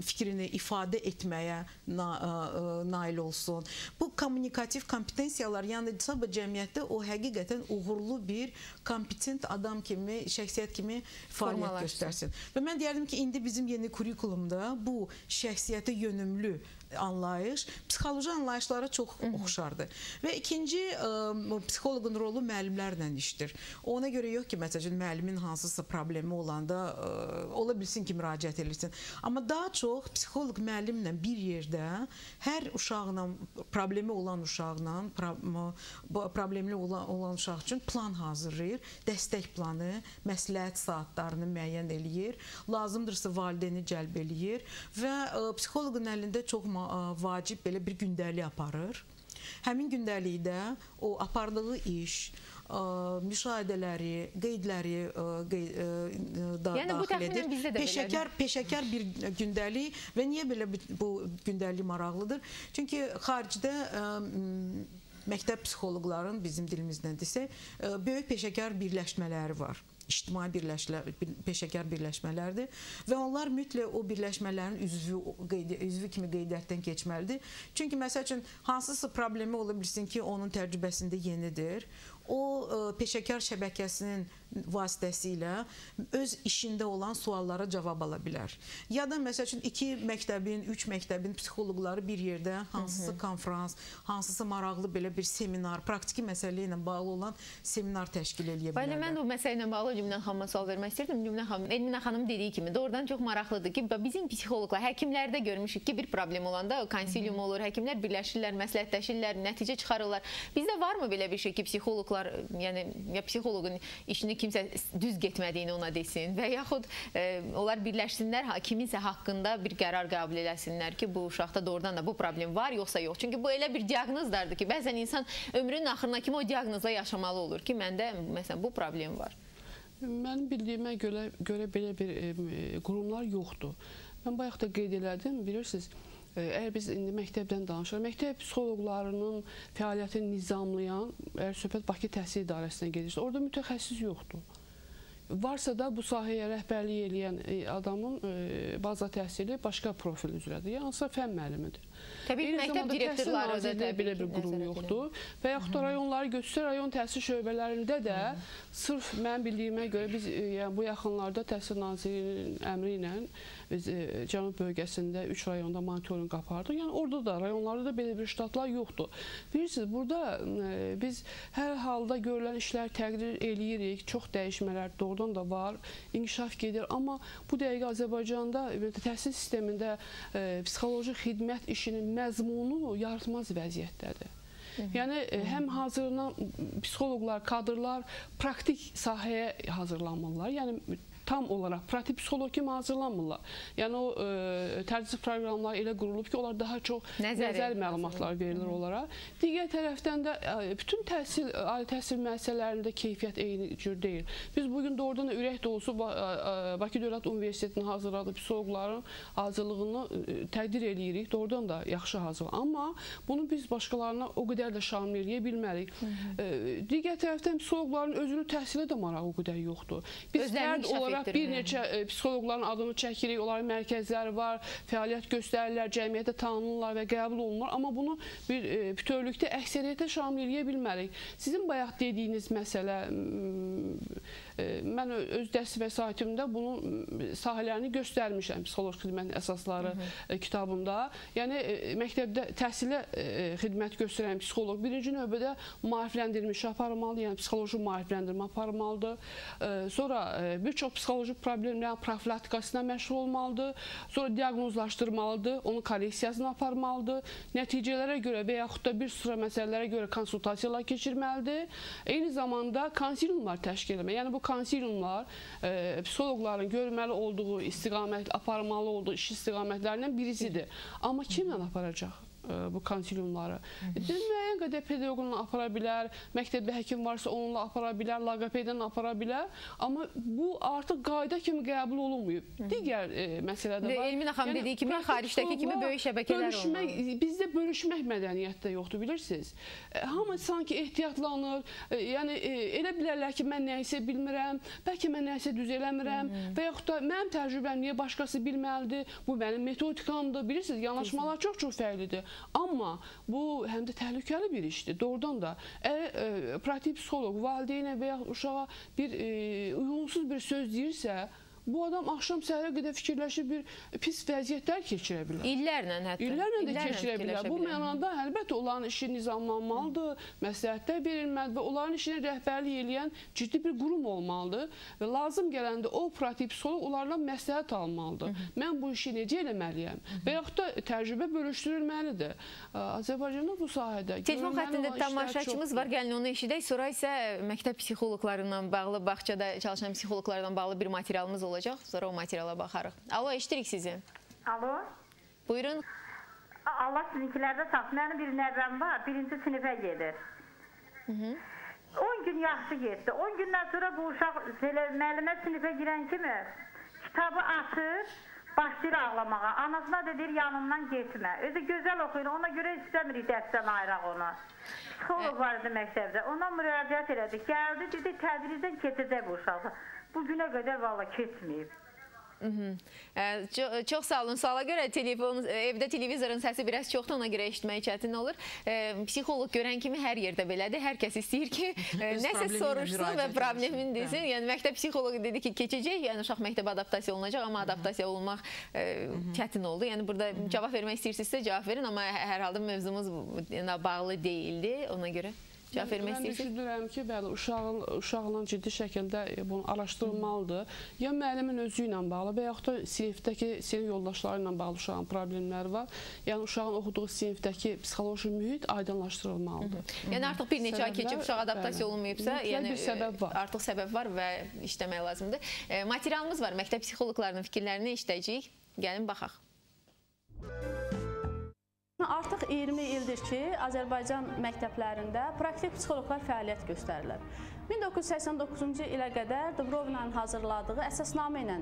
fikrini ifadə etməyə nail olsun. Bu kommunikativ kompetensiyalar, yəni sabah cəmiyyətdə o həqiqətən uğurlu bir kompetent adam kimi, şəxsiyyət kimi fəaliyyət göstərsin. Və mən deyərdim ki, indi bizim yeni kurikulumda bu şəxsiyyətə yönümlü anlayış psixoloji anlayışlara çox oxşardır. Və ikinci psixoloqun rolu müəllimlərlə işdir. Ona görə yox ki, məsələn, müəllimin hansısa problemi olanda ola bilsin ki, müraciət edirsin. Amma daha çox psixoloq müəllimlə bir yerdə hər uşaqla, problemi olan uşaqla, problemli olan uşaq üçün plan hazırlayır, dəstək planı, məsləhət saatlarını müəyyən eləyir, lazımdırsa valideyni cəlb eləyir və psixoloqun əlində çox vacib belə bir gündəlik aparır. Həmin gündəlikdə o apardığı iş, müşahidələri, qeydləri daxil edir. Peşəkar bir gündəlik və niyə belə bu gündəlik maraqlıdır? Çünki xaricdə məktəb psixoloqların, bizim dilimizlə desək, böyük peşəkar birləşmələri var. İctimai peşəkar birləşmələrdir və onlar mütləq o birləşmələrin üzvü kimi qeydiyyatdan keçməlidir. Çünki məsəl üçün hansısa problemi ola bilsin ki, onun təcrübəsində yenidir. O peşəkar şəbəkəsinin vasitəsilə öz işində olan suallara cavab ala bilər. Ya da məsəl üçün 2 məktəbin, 3 məktəbin psixoloqları bir yerdə hansısa konferans, hansısa maraqlı belə bir seminar, praktiki məsələ ilə bağlı olan seminar təşkil edə bilərlər. Mən o məsələ ilə bağlı Lübnə xanıma sual vermək istəyirdim. Elminə xanım dediyi kimi doğrudan çox maraqlıdır ki, bizim psixoloqlar, həkimlərdə görmüşük ki, bir problem olanda konsilium olur, həkimlər birləşirlər, məsləhətləşirlər, nəticə çıxarırlar. Bizdə varmı belə bir şey ki, psixoloqlar, yəni ya psixoloqun işini kimsə düz getmədiyini ona desin və yaxud onlar birləşsinlər, kiminsə haqqında bir qərar qəbul eləsinlər ki, bu uşaqda doğrudan da bu problem var, yoxsa yox. Çünki bu elə bir diaqnozlardır ki, bəzən insan ömrünün axırına kimi o diaqnozla yaşamalı olur ki, məndə məsələn bu problem var. Mənim bildiyimə görə belə bir qurumlar yoxdur. Mən bayaq da qeyd elədim, bilirsiniz, əgər biz indi məktəbdən danışırıq, məktəb psixoloqlarının fəaliyyətini nizamlayan, əgər söhbət Bakı Təhsil İdarəsindən gedirsə, orada mütəxəssis yoxdur. Varsa da bu sahəyə rəhbərlik edən adamın baza təhsili başqa profil üzrədir, hansısa fən müəllimidir. Təbii ki, məktəb direktorları da belə bir qurum yoxdur. Və yaxud da rayonları götürsək, rayon təhsil şöbələrində də sırf mən bildiyimə görə biz bu yaxınlarda Təhsil Nazirinin əmri ilə biz Cənub bölgəsində 3 rayonda monitorinq apardıq. Yəni orada da, rayonlarda da belə bir ştatlar yoxdur. Bilirsiniz, burada biz hər halda görülən işlər təqdir eləyirik, çox dəyişmələr doğrudan da var, inkişaf gedir. Amma bu dəqiqə Azərbaycanda təhsil sistemində psixoloji xidmət işinin məzmunu yaratmaz vəziyyətdədir. Yəni, həm hazırlanan psixoloqlar, kadrlar praktik sahəyə hazırlanmalılar. Yəni, tam olaraq pratik psixoloq kimi hazırlanmırlar. Yəni, o tədris proqramları elə qurulub ki, onlar daha çox nəzər məlumatlar verilir onlara. Digər tərəfdən də bütün ali təhsil müəssisələrində keyfiyyət eyni cür deyil. Biz bugün doğrudan da ürək dolusu Bakı Dövlət Universitetinin hazırladığı psixoloqların hazırlığını təqdir edirik. Doğrudan da yaxşı hazırlanır. Amma bunu biz başqalarına o qədər də şamil eləyə bilmərik. Digər tərəfdən psixoloqların özünün təhsilə də marağı o qədər yoxdur. Biz fərd olaraq bir neçə psixoloqların adını çəkirik, onların mərkəzləri var, fəaliyyət göstərirlər, cəmiyyətə tanınırlar və qəbul olunurlar. Amma bunu bir bütövlükdə əksəriyyətə şamil eləyə bilmərik. Sizin bayaq dediyiniz məsələ mən öz dərs vəsaitimdə bunun sahələrini göstərmişəm, psixoloji xidmətin əsasları kitabımda. Yəni, məktəbdə təhsilə xidmət göstərən psixoloq birinci növbədə maarifləndirilmiş aparmalıdır, yəni psixoloji maarifləndirmə aparmalıdır. Sonra bir çox psixoloji problemlərin profilaktikasına məşğul olmalıdır. Sonra diaqnozlaşdırmalıdır, onun korreksiyasını aparmalıdır. Nəticələrə görə və yaxud da bir sıra məsələlərə görə konsultasiyalar keçirməlidir. Eyni zamanda konsiliumlar təşkil etmək. Yəni bu konsiliumlar psixoloqların görməli olduğu istiqamət, aparmalı olduğu iş istiqamətlərindən birisidir. Amma kimlə aparacaq bu konsiliumları? Müəyyən qədər pedaqoqla apara bilər, məktəbdə həkim varsa onunla apara bilər, logopedlə apara bilər. Amma bu artıq qayda kimi qəbul olunmayıb. Digər məsələ də var. Elmin xanım dediyi kimi, xaricdəki kimi böyük şəbəkələr olmalı. Bizdə bölüşmək mədəniyyətdə yoxdur, bilirsiniz. Hamı sanki ehtiyatlanır. Yəni, elə bilərlər ki, mən nəyisə bilmirəm, bəlkə mən nəyisə düz eləmirəm və yaxud da mənim təcrübəm niyə başqası bilməlidir, bu mənim metodikamdır. Bilirsiniz, yanaşmalar çox-çox fərqlidir. Amma bu həm də təhlükəli bir işdir. Doğrudan da əgər praktik psixoloq valideynə və ya uşağa bir uyğunsuz bir söz deyirsə, bu adam axşam səhərə qədər fikirləşib bir pis vəziyyətlər keçirə bilər. İllərlə hətta. İllərlə də keçirə bilər. Bu mənada əlbəttə onların işi nizamlanmalıdır, məsləhətlər verilməlidir və onların işini rəhbərlik eləyən ciddi bir qurum olmalıdır və lazım gələndə o praktik psixoloq onlardan məsləhət almalıdır. Mən bu işi necə eləməliyəm? Və yaxud da təcrübə bölüşdürülməlidir. Azərbaycanda bu sahədə telefon xəttində tamaşaçımız var, gəlin onu eşidək. Sonra isə məktəb psixoloqlarından bağlı, bağçada çalışan psixoloqlardan bağlı bir materialımız olacaq. Sonra o materiala baxarıq. Alo, eşidirik sizi. Alo. Buyurun. Allah sizinkilərdə saxsın. Mənim bir nəvəm var, birinci sinifə gedir. 10 gün yaxşı getdi. 10 gündən sonra bu uşaq müəllimə sinifə girən kimi kitabı açır, başlayır ağlamağa. Anasına da deyir, yanımdan getmə. Özü gözəl oxuyur, ona görə istəmirik dərsdən ayıraq onu. Psixoloq var idi məktəbdə. Ona müraciət elədik. Gəldi, dedi, tədricən keçəcək bu uşağı. Bu günə qədər valla keçməyib. Çox sağ olun. Suala görə evdə televizorun səsi biraz çoxdur, ona görə eşitmək çətin olur. Psixoloq görən kimi hər yerdə belədir. Hər kəs istəyir ki, nəsə soruşsun və problemin desin. Yəni, məktəb psixoloqu dedi ki, keçəcək, yəni uşaq məktəbə adaptasiya olunacaq, amma adaptasiya olunmaq çətin oldu. Yəni, burada cavab vermək istəyirsinizsə cavab verin, amma hər halda mövzumuz bağlı deyildi, ona görə. Mən düşünürəm ki, bəli, uşaqla ciddi şəkildə bunu araşdırılmalıdır. Ya müəllimin özü ilə bağlı və yaxud da sinifdəki sinif yoldaşları ilə bağlı uşağın problemləri var. Yəni, uşağın oxuduğu sinifdəki psixoloji mühit aydınlaşdırılmalıdır. Yəni, artıq bir neçə ay keçib uşaq adaptasiya olunmayıbsa, artıq səbəb var və işləmək lazımdır. Materialımız var, məktəb psixoloqlarının fikirlərini işləyəcəyik. Gəlin, baxaq. Artıq 20 ildir ki, Azərbaycan məktəblərində praktik psixoloqlar fəaliyyət göstərirlər. 1989-cu ilə qədər Dubrovnanın hazırladığı əsasnamə ilə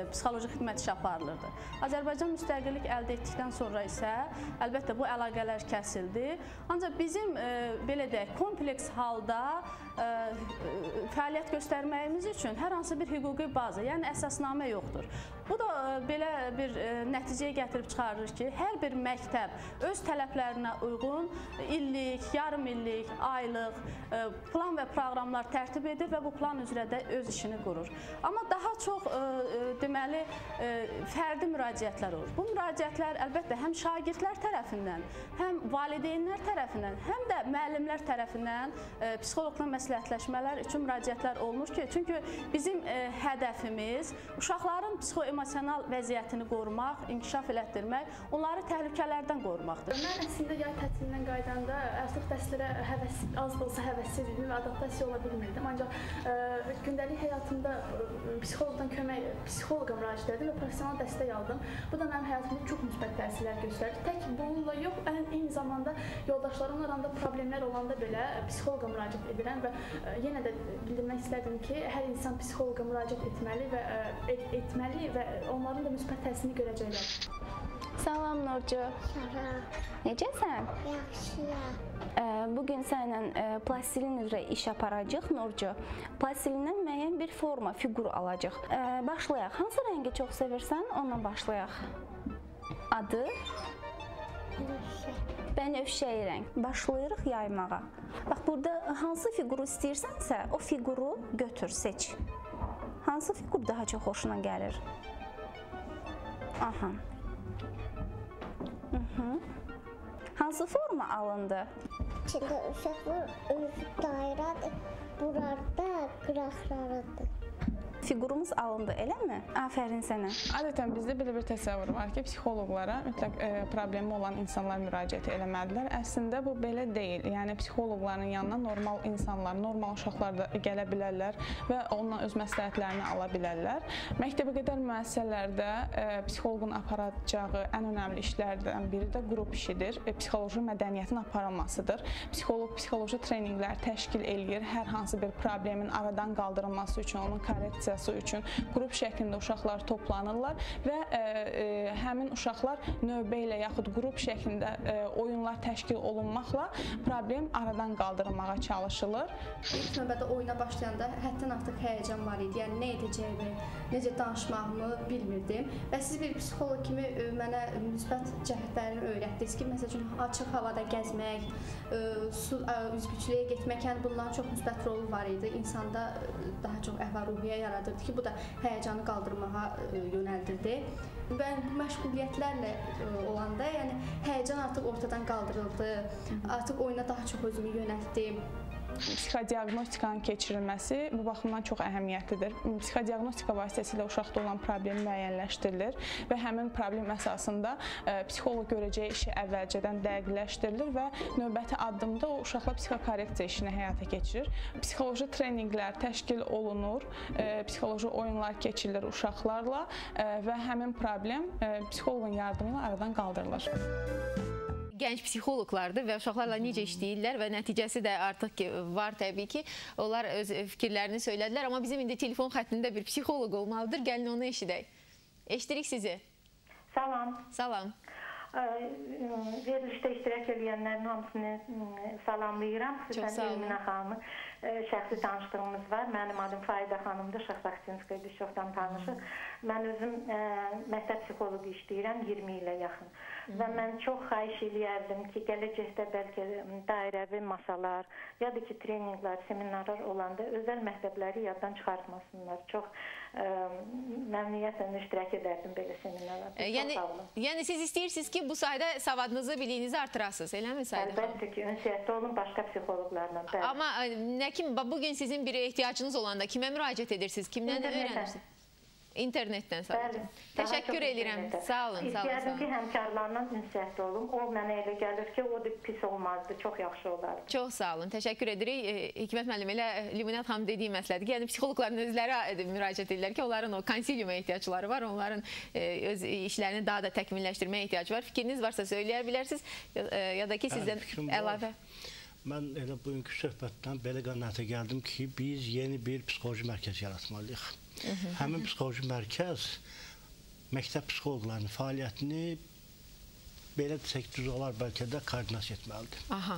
psixoloji xidmət işi aparılırdı. Azərbaycan müstəqillik əldə etdikdən sonra isə əlbəttə bu əlaqələr kəsildi. Ancaq bizim belə deyək, kompleks halda fəaliyyət göstərməyimiz üçün hər hansı bir hüquqi baza, yəni əsasnamə yoxdur. Bu da belə bir nəticəyə gətirib çıxarır ki, hər bir məktəb öz tələblərinə uyğun illik, yarım illik, aylıq plan və proqramlar tərtib edir və bu plan üzrə də öz işini qurur. Amma daha çox deməli fərdi müraciətlər olur. Bu müraciətlər əlbəttə həm şagirdlər tərəfindən, həm valideynlər tərəfindən, həm də müəllimlər tərəfindən psixoloqla məsləhətləşmələr üçün müraciətlər olunur ki, çünki bizim hədəfimiz uşaqların psixoemosional vəziyyətini qorumaq, inkişaf elətdirmək, onları təhlükələrdən qorumaqdır. Mən əslində yay tətilindən qaydanda artıq dərslərə az da olsa həvəssiz idim və adaptasiya ola bilmirdim. Ancaq gündəlik həyatımda psixoloqa müraciət etdim və professional dəstək aldım. Bu da mənim həyatımda çox müsbət təsirlər göstərdi. Tək bununla yox, eyni zamanda yoldaşlarımın arasında problemlər olanda belə psixoloqa müraciət edirəm və yenə də bildirmək istədim ki, hər insan psixoloqa müraciət etməli və onların da müsbət təsirini görəcəklər. Salam Nurcu. Necəsən? Yaxşıyam. Bugün səninlə plastilin üzrə iş aparacaq Nurcu. Plastilindən müəyyən bir forma, fiqur alacaq. Başlayaq. Hansı rəngi çox sevirsən? Ondan başlayaq. Adı? Bənövşəyi rəng. Başlayırıq yaymağa. Bax, burada hansı fiquru istəyirsənsə, o fiquru götür, seç. Hansı fiqur daha çox xoşuna gəlir? Aha. Hansı forma alındı? İçində uşaqlar özü dairədir, burada qıraqlarıdır. Fiqurumuz alındı, eləmi? Afərin sənə. Adətən bizdə belə bir təsəvvür var ki, psixoloqlara mütləq problemi olan insanlar müraciət eləməlidirlər. Əslində bu belə deyil. Yəni psixoloqların yanına normal insanlar, normal uşaqlar da gələ bilərlər və ondan öz məsləhətlərini ala bilərlər. Məktəbəqədər müəssisələrdə psixoloqun aparacağı ən önəmli işlərdən biri də qrup işidir. Psixoloji mədəniyyətin aparılmasıdır. Psixoloq psixoloji treninqlər təşkil eləyir. Hər hansı bir problemin aradan qaldırılması üçün, onun korreksiyası üçün qrup şəklində uşaqlar toplanırlar və həmin uşaqlar növbə ilə yaxud qrup şəklində oyunlar təşkil olunmaqla problem aradan qaldırılmağa çalışılır. İlk növbədə oyuna başlayanda həddən artıq həyəcan var idi. Yəni nə edəcəyimi, necə danışmağımı bilmirdim və siz bir psixoloq kimi mənə müsbət cəhətlərini öyrətdiniz ki, məsəl üçün açıq havada gəzmək, üzgüçlüyə getmək, yəni bunların çox müsbət rolu var idi. İnsanda daha çox əhval-ruhiyyə yaradırdı ki, bu da həyəcanı qaldırmağa yönəldirdi. Və məşğuliyyətlərlə olanda, yəni həyəcan artıq ortadan qaldırıldı, artıq oyuna daha çox özümü yönəltdim. Psixodiaqnostikanın keçirilməsi bu baxımdan çox əhəmiyyətlidir. Psixodiaqnostika vasitəsilə uşaqda olan problem müəyyənləşdirilir və həmin problem əsasında psixoloq görəcəyi işi əvvəlcədən dəqiqləşdirilir və növbəti addımda o uşaqla psixokorreksiya işini həyata keçirir. Psixoloji treninqlər təşkil olunur, psixoloji oyunlar keçirilir uşaqlarla və həmin problem psixoloqun yardımı ilə aradan qaldırılır. Gənc psixoloqlardır və uşaqlarla necə işləyirlər və nəticəsi də artıq var təbii ki. Onlar öz fikirlərini söylədilər, amma bizim indi telefon xəttində bir psixoloq olmalıdır. Gəlin onu eşidək. Eşidirik sizi. Salam. Salam. Verilişdə iştirak edənlərin hamısını salamlayıram. Sizdən Elmina xanımı şəxsi tanışdığımız var. Mənim adım Faidə xanımdır. Şaxtaxtinskaya biz çoxdan tanışıq. Mən özüm məktəb psixoloqu işləyirəm 20 ilə yaxın. Və mən çox xahiş eləyərdim ki, gələcəkdə bəlkə dairəvi masalar, ya da ki, treninqlər, seminarlar olanda özəl məktəbləri yaddan çıxartmasınlar. Çox məmnuniyyətlə iştirak edərdim belə seminarlarda. Yəni siz istəyirsiniz ki, bu sayda savadınızı, biliyinizi artırasınız, eləmi Sayda xanım? Əlbəttə ki, ünsiyyətdə olun başqa psixoloqlarla. Amma bugün sizin bir ehtiyacınız olanda kimə müraciət edirsiniz? Kimdən öyrənirsiniz? İnternetdən sadəcə. Təşəkkür edirəm. Sağ olun. İstəyərdim ki, həmkarlarla ünsiyyətdə olum. O mənə elə gəlir ki, o da pis olmazdı. Çox yaxşı olardı. Çox sağ olun. Təşəkkür edirik. Hikmət müəllim, elə Limonat xanım dediyi məsələdir ki, yəni psixoloqların özləri müraciət edirlər ki, onların o konsiliuma ehtiyacları var. Onların öz işlərini daha da təkmilləşdirməyə ehtiyacı var. Fikriniz varsa söyləyə bilərsiniz ya da ki, sizdən əlavə. Mən elə bugünkü söhbətdən belə qənaətə gəldim ki, biz yeni bir psixoloji mərkəz yaratmalıyıq. Həmin psixoloji mərkəz məktəb psixoloqlarının fəaliyyətini belə desək düz olar bəlkə də koordinasiya etməlidir. Aha.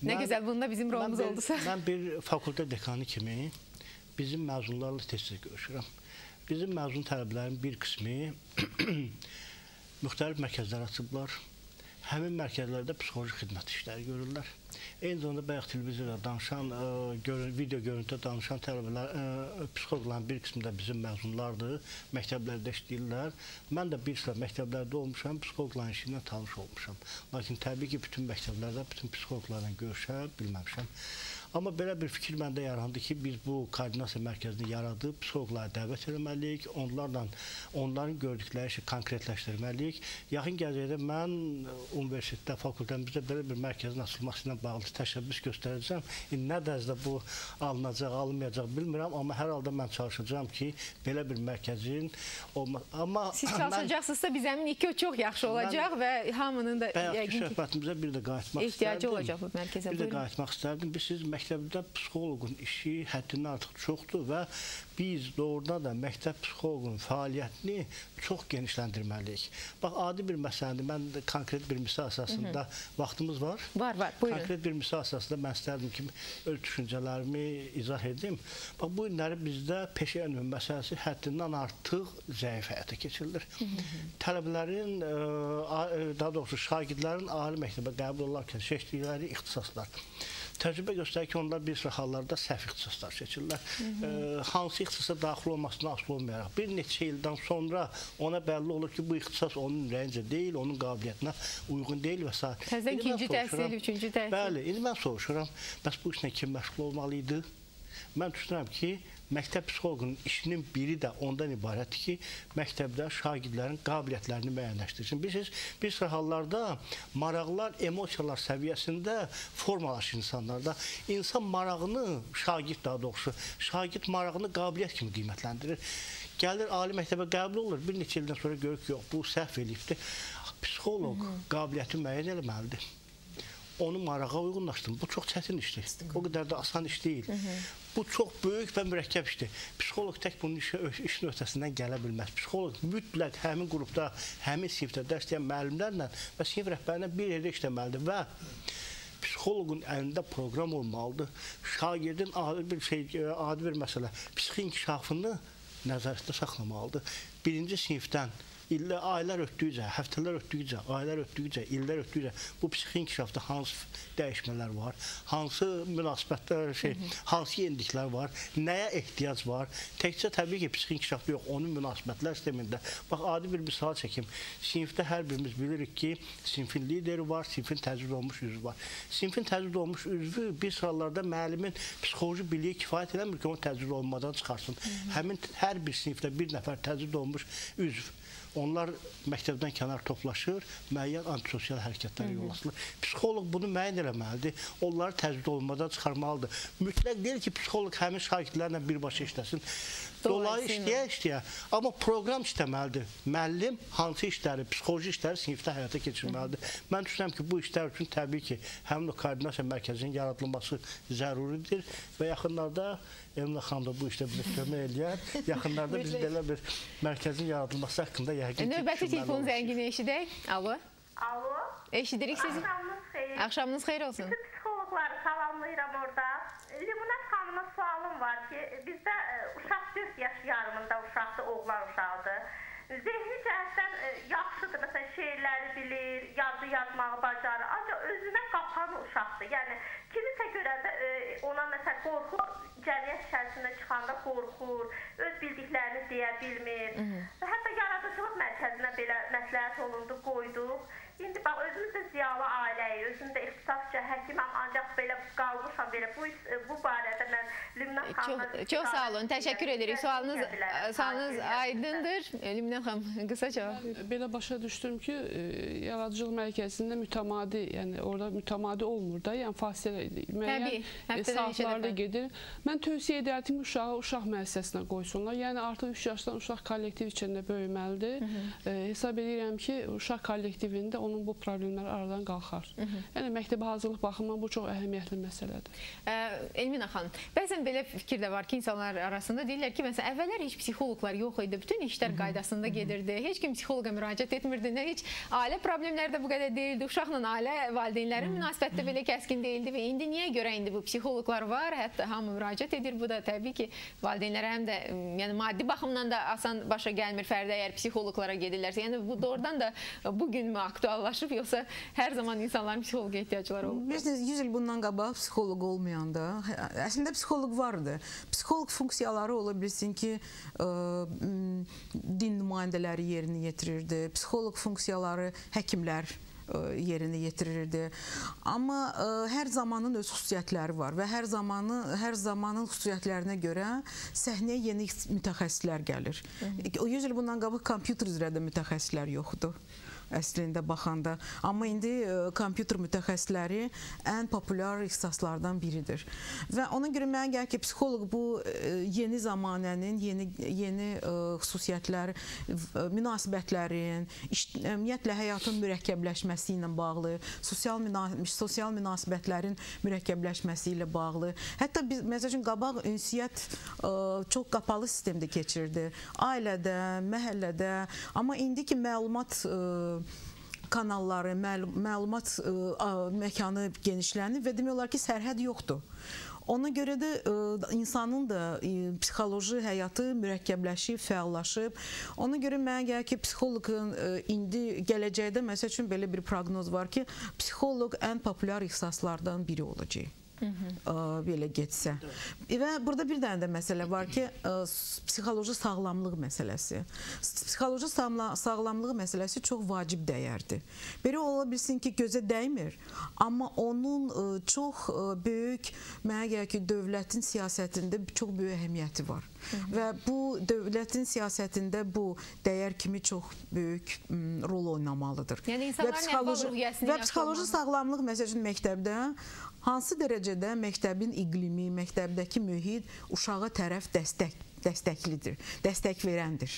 Nə gözəl, bunda bizim rolumuz oldusa. Mən bir fakültə dekanı kimi bizim məzunlarla tez-tez görüşürəm. Bizim məzun tələbələrin bir qismi müxtəlif mərkəzlər açıblar. Həmin mərkəzlərdə psixoloji xidmət işləri görürlər. Eyni zamanda bayaq televiziyada danışan, video görüntüdə danışan tələbələr, psixoloqların bir qismi də bizim məzunlardır, məktəblərdə işləyirlər. Mən də bir sıra məktəblərdə olmuşam, psixoloqların işi ilə tanış olmuşam. Lakin təbii ki, bütün məktəblərdə bütün psixoloqlarla görüşə bilməmişəm. Amma belə bir fikir məndə yarandı ki, biz bu koordinasiya mərkəzini yaradıb, psixoloqları dəvət etməliyik, onların gördükləri işi konkretləşdirməliyik. Yaxın gələcəkdə mən universitetdə, fakültəmizdə belə bir mərkəzin açılması ilə bağlı təşəbbüs göstərəcəm. Nə dərəcədə bu alınacaq, alınmayacaq bilmirəm, amma hər halda mən çalışacağam ki, belə bir mərkəzin olması. Siz çalışacaqsınızsa biz əminik ki, o çox yaxşı olacaq və hamının da bayaqki söhbətimizə bir də qayıtmaq istərdim. Ehtiyacı olacaq bu mərkəzə. Bir də qayıtmaq istərdim. Siz məktəbdə psixoloqun işi həddindən artıq çoxdur və biz doğrudan da məktəb psixoloqunun fəaliyyətini çox genişləndirməliyik. Bax, adi bir məsələdir. Mən konkret bir misal əsasında vaxtımız var. Var, buyurun. Konkret bir misal əsasında mən istərdim ki, öz düşüncələrimi izah edim. Bax, bu günləri bizdə peşə ünvü məsələsi həddindən artıq zəif həyata keçirilir. Tələbələrin, daha doğrusu şagirdlərin ali məktəbə qəbul olarkən seçdikləri ixtisaslar. Təcrübə göstərir ki, onlar bir sıra hallarda səhv ixtisaslar seçirlər. Hansı ixtisasa daxil olmasına asılı olmayaraq, bir neçə ildən sonra ona bəlli olur ki, bu ixtisas onun ürəyincə deyil, onun qabiliyyətinə uyğun deyil və s. Təzədən ikinci təhsil, üçüncü təhsil. Bəli, indi mən soruşuram, bəs bu işlə kim məşğul olmalı idi? Mən düşünürəm ki, məktəb psixoloqunun işinin biri də ondan ibarətdir ki, məktəbdə şagirdlərin qabiliyyətlərini müəyyənləşdirsin. Bilirsiniz, bir sıra hallarda maraqlar, emosiyalar səviyyəsində formalaşır insanlarda. İnsan marağını, şagird daha doğrusu, şagird marağını qabiliyyət kimi qiymətləndirir. Gəlir, ali məktəbə qəbul olur, bir neçə ildən sonra görür ki, yox, bu səhv eləyibdir. Psixoloq qabiliyyəti müəyyən eləməlidir. Onu marağa uyğunlaşdırın. Bu çox çətin işdir. O qədər də asan iş deyil. Bu çox böyük və mürəkkəb işdir. Psixoloq tək bunun işin öhdəsindən gələ bilməz. Psixoloq mütləq həmin qrupda, həmin sinifdə dərs deyən müəllimlərlə və sinif rəhbərlə bir yerdə işləməlidir və psixoloqun əlində proqram olmalıdır. Şagirdin adi bir məsələ, psixi inkişafını nəzarətdə saxlamalıdır. Birinci sinifdən aylar ötdükcə, həftələr ötdükcə, aylar ötdükcə, illər ötdükcə bu psixi inkişafda hansı dəyişmələr var, hansı münasibətlər, hansı yeniliklər var, nəyə ehtiyac var. Təkcə təbii ki, psixi inkişafda yox, onun münasibətlər sistemində. Bax, adi bir misal çəkim. Sinifdə hər birimiz bilirik ki, sinifin lideri var, sinifin təcrübə olmuş üzvü var. Sinifin təcrübə olmuş üzvü bir sıralarda müəllimin psixoloji biliyi kifayət eləmir ki, onu təcrübə olmadan çıxarsın. Həmin hər bir sinifdə bir nəfər təcrübə olmuş üzv. Onlar məktəbdən kənar toplaşır, müəyyən antisosial hərəkətlərə yol açılır. Psixoloq bunu müəyyən eləməlidir, onları təcrübə olmadan çıxarmalıdır. Mütləq deyil ki, psixoloq həmin şagirdlərlə birbaşa işləsin. Dolayı işləyə, amma proqram işləməlidir. Müəllim hansı işləri, psixoloji işləri sinifdə həyata keçirməlidir. Mən düşünürəm ki, bu işlər üçün təbii ki, həmin o koordinasiya mərkəzinin yaradılması zəruridir və yaxınlarda Emine xanım da bu işdə bizə kömək eləyər. Yaxınlarda biz belə bir mərkəzin yaradılması haqqında yəqin ki, növbəti telefon zəngini eşidək. Alo. Alo. Eşidirik sizi. Axşamınız xeyir. Axşamınız xeyir olsun. Bütün psixologları salamlayıram orada. Limonat xanıma sualım var ki, bizdə uşaq 4 yaş yarımında uşaqdır, oğlan uşaqdır. Zehni cəhətdən yaxşıdır, məsələn, şeirləri bilir, yazı yazmağı bacarır, ancaq özünə qapanı uşaqdır. Yəni, kimisə görəndə ona məsələn qorxur, cəmiyyət içərisində çıxanda qorxur, öz bildiklərini deyə bilmir. Və hətta yaradıcılıq mərkəzinə belə məsləhət olundu, qoyduq. İndi bax, özümüz də ziyalı ailəyik, özüm də ixtisasca həkiməm, ancaq belə qalmışam belə. Bu barədə mən Lümnət xanımla... Çox sağ olun, təşəkkür edirik. Sualınız aydındır. Lümnət xanım, qısa cavab. Belə başa düşdüm ki, yaradıcılıq mərkəzində mütəmadi, yəni orada mütəmadi olmur da, yəni fasilə müəyyən saatlarda gedir. Mən tövsiyə edərdim ki, uşağı uşaq müəssisəsinə qoysunlar. Yəni artıq 3 yaşdan uşaq kollektiv içində böyüməlidir. Hesab edirəm ki, uşaq kollektivində onun bu problemlər aradan qalxar. Yəni, məktəbə hazırlıq baxımından bu çox əhəmiyyətli məsələdir. Elmina xanım, bəzən belə fikir də var ki, insanlar arasında deyirlər ki, məsələn, əvvəllər heç psixoloqlar yox idi, bütün işlər qaydasında gedirdi, heç kim psixoloqa müraciət etmirdi, heç ailə problemləri də bu qədər deyildi, uşaqla ailə valideynlərin münasibətdə belə kəskin deyildi və indi niyə görə indi bu psixoloqlar var, hətta hamı müraciət edir, bu da təbii ki, valideynlərə həm də yəni, maddi baxımdan da asan başa gəlmir fərdə əgər psixoloqlara gedirlərsə, yəni bu doğrudan da bugün mü aktuallaşıb, yoxsa hər zaman insanların psixoloqa ehtiyacları olur? Bilirsiniz, 100 il bundan qabaq psixoloq olmayanda, əslində psixoloq vardı. Psixoloq funksiyaları ola bilsin ki, din nümayəndələri yerinə yetirirdi, psixoloq funksiyaları həkimlər yerinə yetirirdi. Amma hər zamanın öz xüsusiyyətləri var və hər zamanın xüsusiyyətlərinə görə səhnəyə yeni mütəxəssislər gəlir. 100 il bundan qabaq kompüter üzrə də mütəxəssislər yoxdur əslində baxanda. Amma indi kompüter mütəxəssisləri ən populyar ixtisaslardan biridir. Və ona görə mənə gəlir ki, psixoloq bu yeni zamanənin, yeni xüsusiyyətlər, münasibətlərin, ümumiyyətlə həyatın mürəkkəbləşməsi ilə bağlı, sosial münasibətlərin mürəkkəbləşməsi ilə bağlı. Hətta biz, məsəl üçün, qabaq ünsiyyət çox qapalı sistemdə keçirdi. Ailədə, məhəllədə. Amma indiki məlumat kanalları, məlumat məkanı genişlənir və demək olar ki, sərhəd yoxdur. Ona görə də insanın da psixoloji həyatı mürəkkəbləşib, fəallaşıb. Ona görə mənə gəlir ki, psixoloqun indi gələcəkdə, məsəl üçün, belə bir proqnoz var ki, psixoloq ən populyar ixtisaslardan biri olacaq. belə getsə. Və burada bir dənə də məsələ var ki, psixoloji sağlamlıq məsələsi. Psixoloji sağlamlıq məsələsi çox vacib dəyərdir. Belə ola bilsin ki, gözə dəymir, amma onun çox böyük, mənə gəlir ki, dövlətin siyasətində çox böyük əhəmiyyəti var. Və bu dövlətin siyasətində bu dəyər kimi çox böyük rol oynamalıdır. Yəni insanların əhval-ruhiyyəsini və psixoloji sağlamlıq məsəl üçün məktəbdə hansı dərəcədə məktəbin iqlimi, məktəbdəki mühit uşağa tərəf dəstəklidir, dəstək verəndir.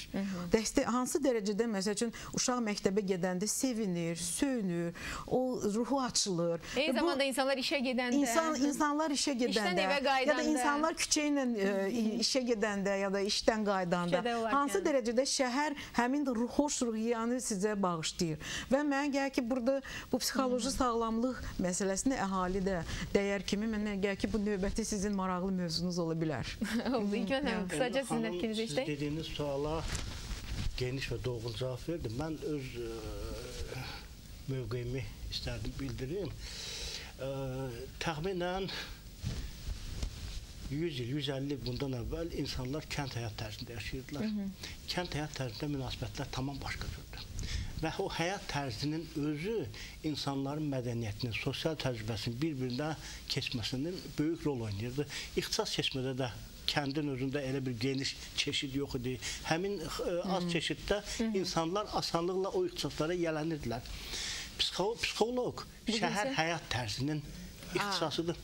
Hansı dərəcədə, məsəl üçün, uşaq məktəbə gedəndə sevinir, söyünür, o ruhu açılır. Eyni zamanda insanlar işə gedəndə, İnsanlar işə gedəndə, ya da insanlar küçə ilə işə gedəndə, ya da işdən qaydanda, hansı dərəcədə şəhər həmin xoş ruhiyyəni sizə bağışlayır. Və mənə gəlir ki, burada bu psixoloji sağlamlıq məsələsini əhali də dəyər kimi, mənə gəlir ki, bu növbəti sizin maraqlı mövzunuz ola bilər. Xanım, siz dediyiniz suala geniş və doğru cavab verdim. Mən öz mövqeyimi istərdim bildirim. Təxminən 100 il, 150 il bundan əvvəl insanlar kənd həyat tərzində yaşayırdılar. Kənd həyat tərzində münasibətlər tamam başqa cürdür. Və o həyat tərzinin özü insanların mədəniyyətinin, sosial təcrübəsinin bir-birindən keçməsinin böyük rol oynayırdı. İxtisas seçmədə də kəndin özündə elə bir geniş çeşid yox idi. Həmin az çeşiddə insanlar asanlıqla o ixtisaslara yələnirdilər. Psixoloq şəhər həyat tərzinin ixtisasıdır.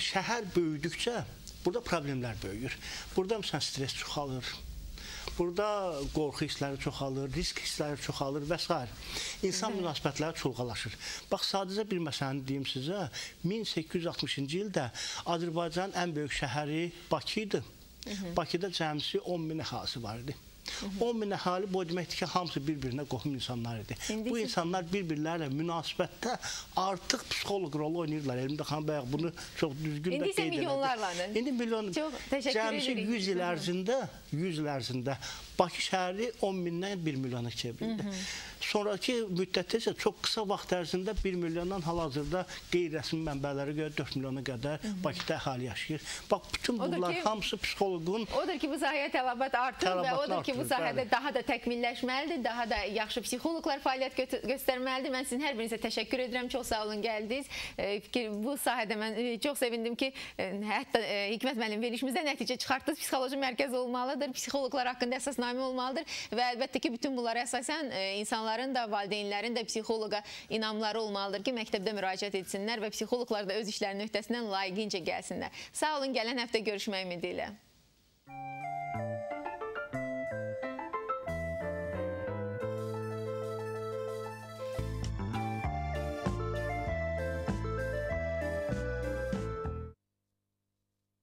Şəhər böyüdükcə burada problemlər böyüyür. Burada məsələn stres çoxalır. Burada qorxu hissləri çoxalır, risk hissləri çoxalır və s. İnsan münasibətləri çulğalaşır. Bax, sadəcə bir məsələni deyim sizə, 1860-cı ildə Azərbaycanın ən böyük şəhəri Bakı idi. Bakıda cəmsi 10 min əhalisi var idi. 10 min əhali bu deməkdir ki, hamısı bir-birinə qohum insanlar idi. Bu insanlar bir-birlərlə münasibətdə artıq psixoloq rolu oynayırlar. Elmdə xanım bayaq bunu çox düzgün də qeyd elədi. İndi isə milyonlarla. İndi milyon, cəmsi 100 il ərzində Bakı şəhəri 10 mindən 1 milyona çevrildi. Sonraki müddətdə isə çox qısa vaxt ərzində 1 milyondan hal-hazırda qeyri-rəsmi mənbələrə görə 4 milyona qədər Bakıda əhali yaşayır. Bax, bütün bunlar hamısı psixoloqun... Odur ki, bu sahəyə tələbat artır və odur ki, bu sahədə daha da təkmilləşməlidir, daha da yaxşı psixoloqlar fəaliyyət göstərməlidir. Mən sizin hər birinizə təşəkkür edirəm, çox sağ olun, gəldiniz. Bu sahədə mən çox sevindim ki, hətta Hikmət müəllim verilişimizdə nəticə çıxartdınız, psixoloji mərkəz olmalıdır, psixoloqlar haqqında əsasnamə olmalıdır və əlbəttə ki, bütün bunlara əsasən insanların da, valideynlərin də psixoloqa inamları olmalıdır ki, məktəbdə müraciət etsinlər və psixoloqlar da öz işlərinin öhdəsindən layiqincə gəlsinlər. Sağ olun, gələn həftə görüşmək ümidi ilə.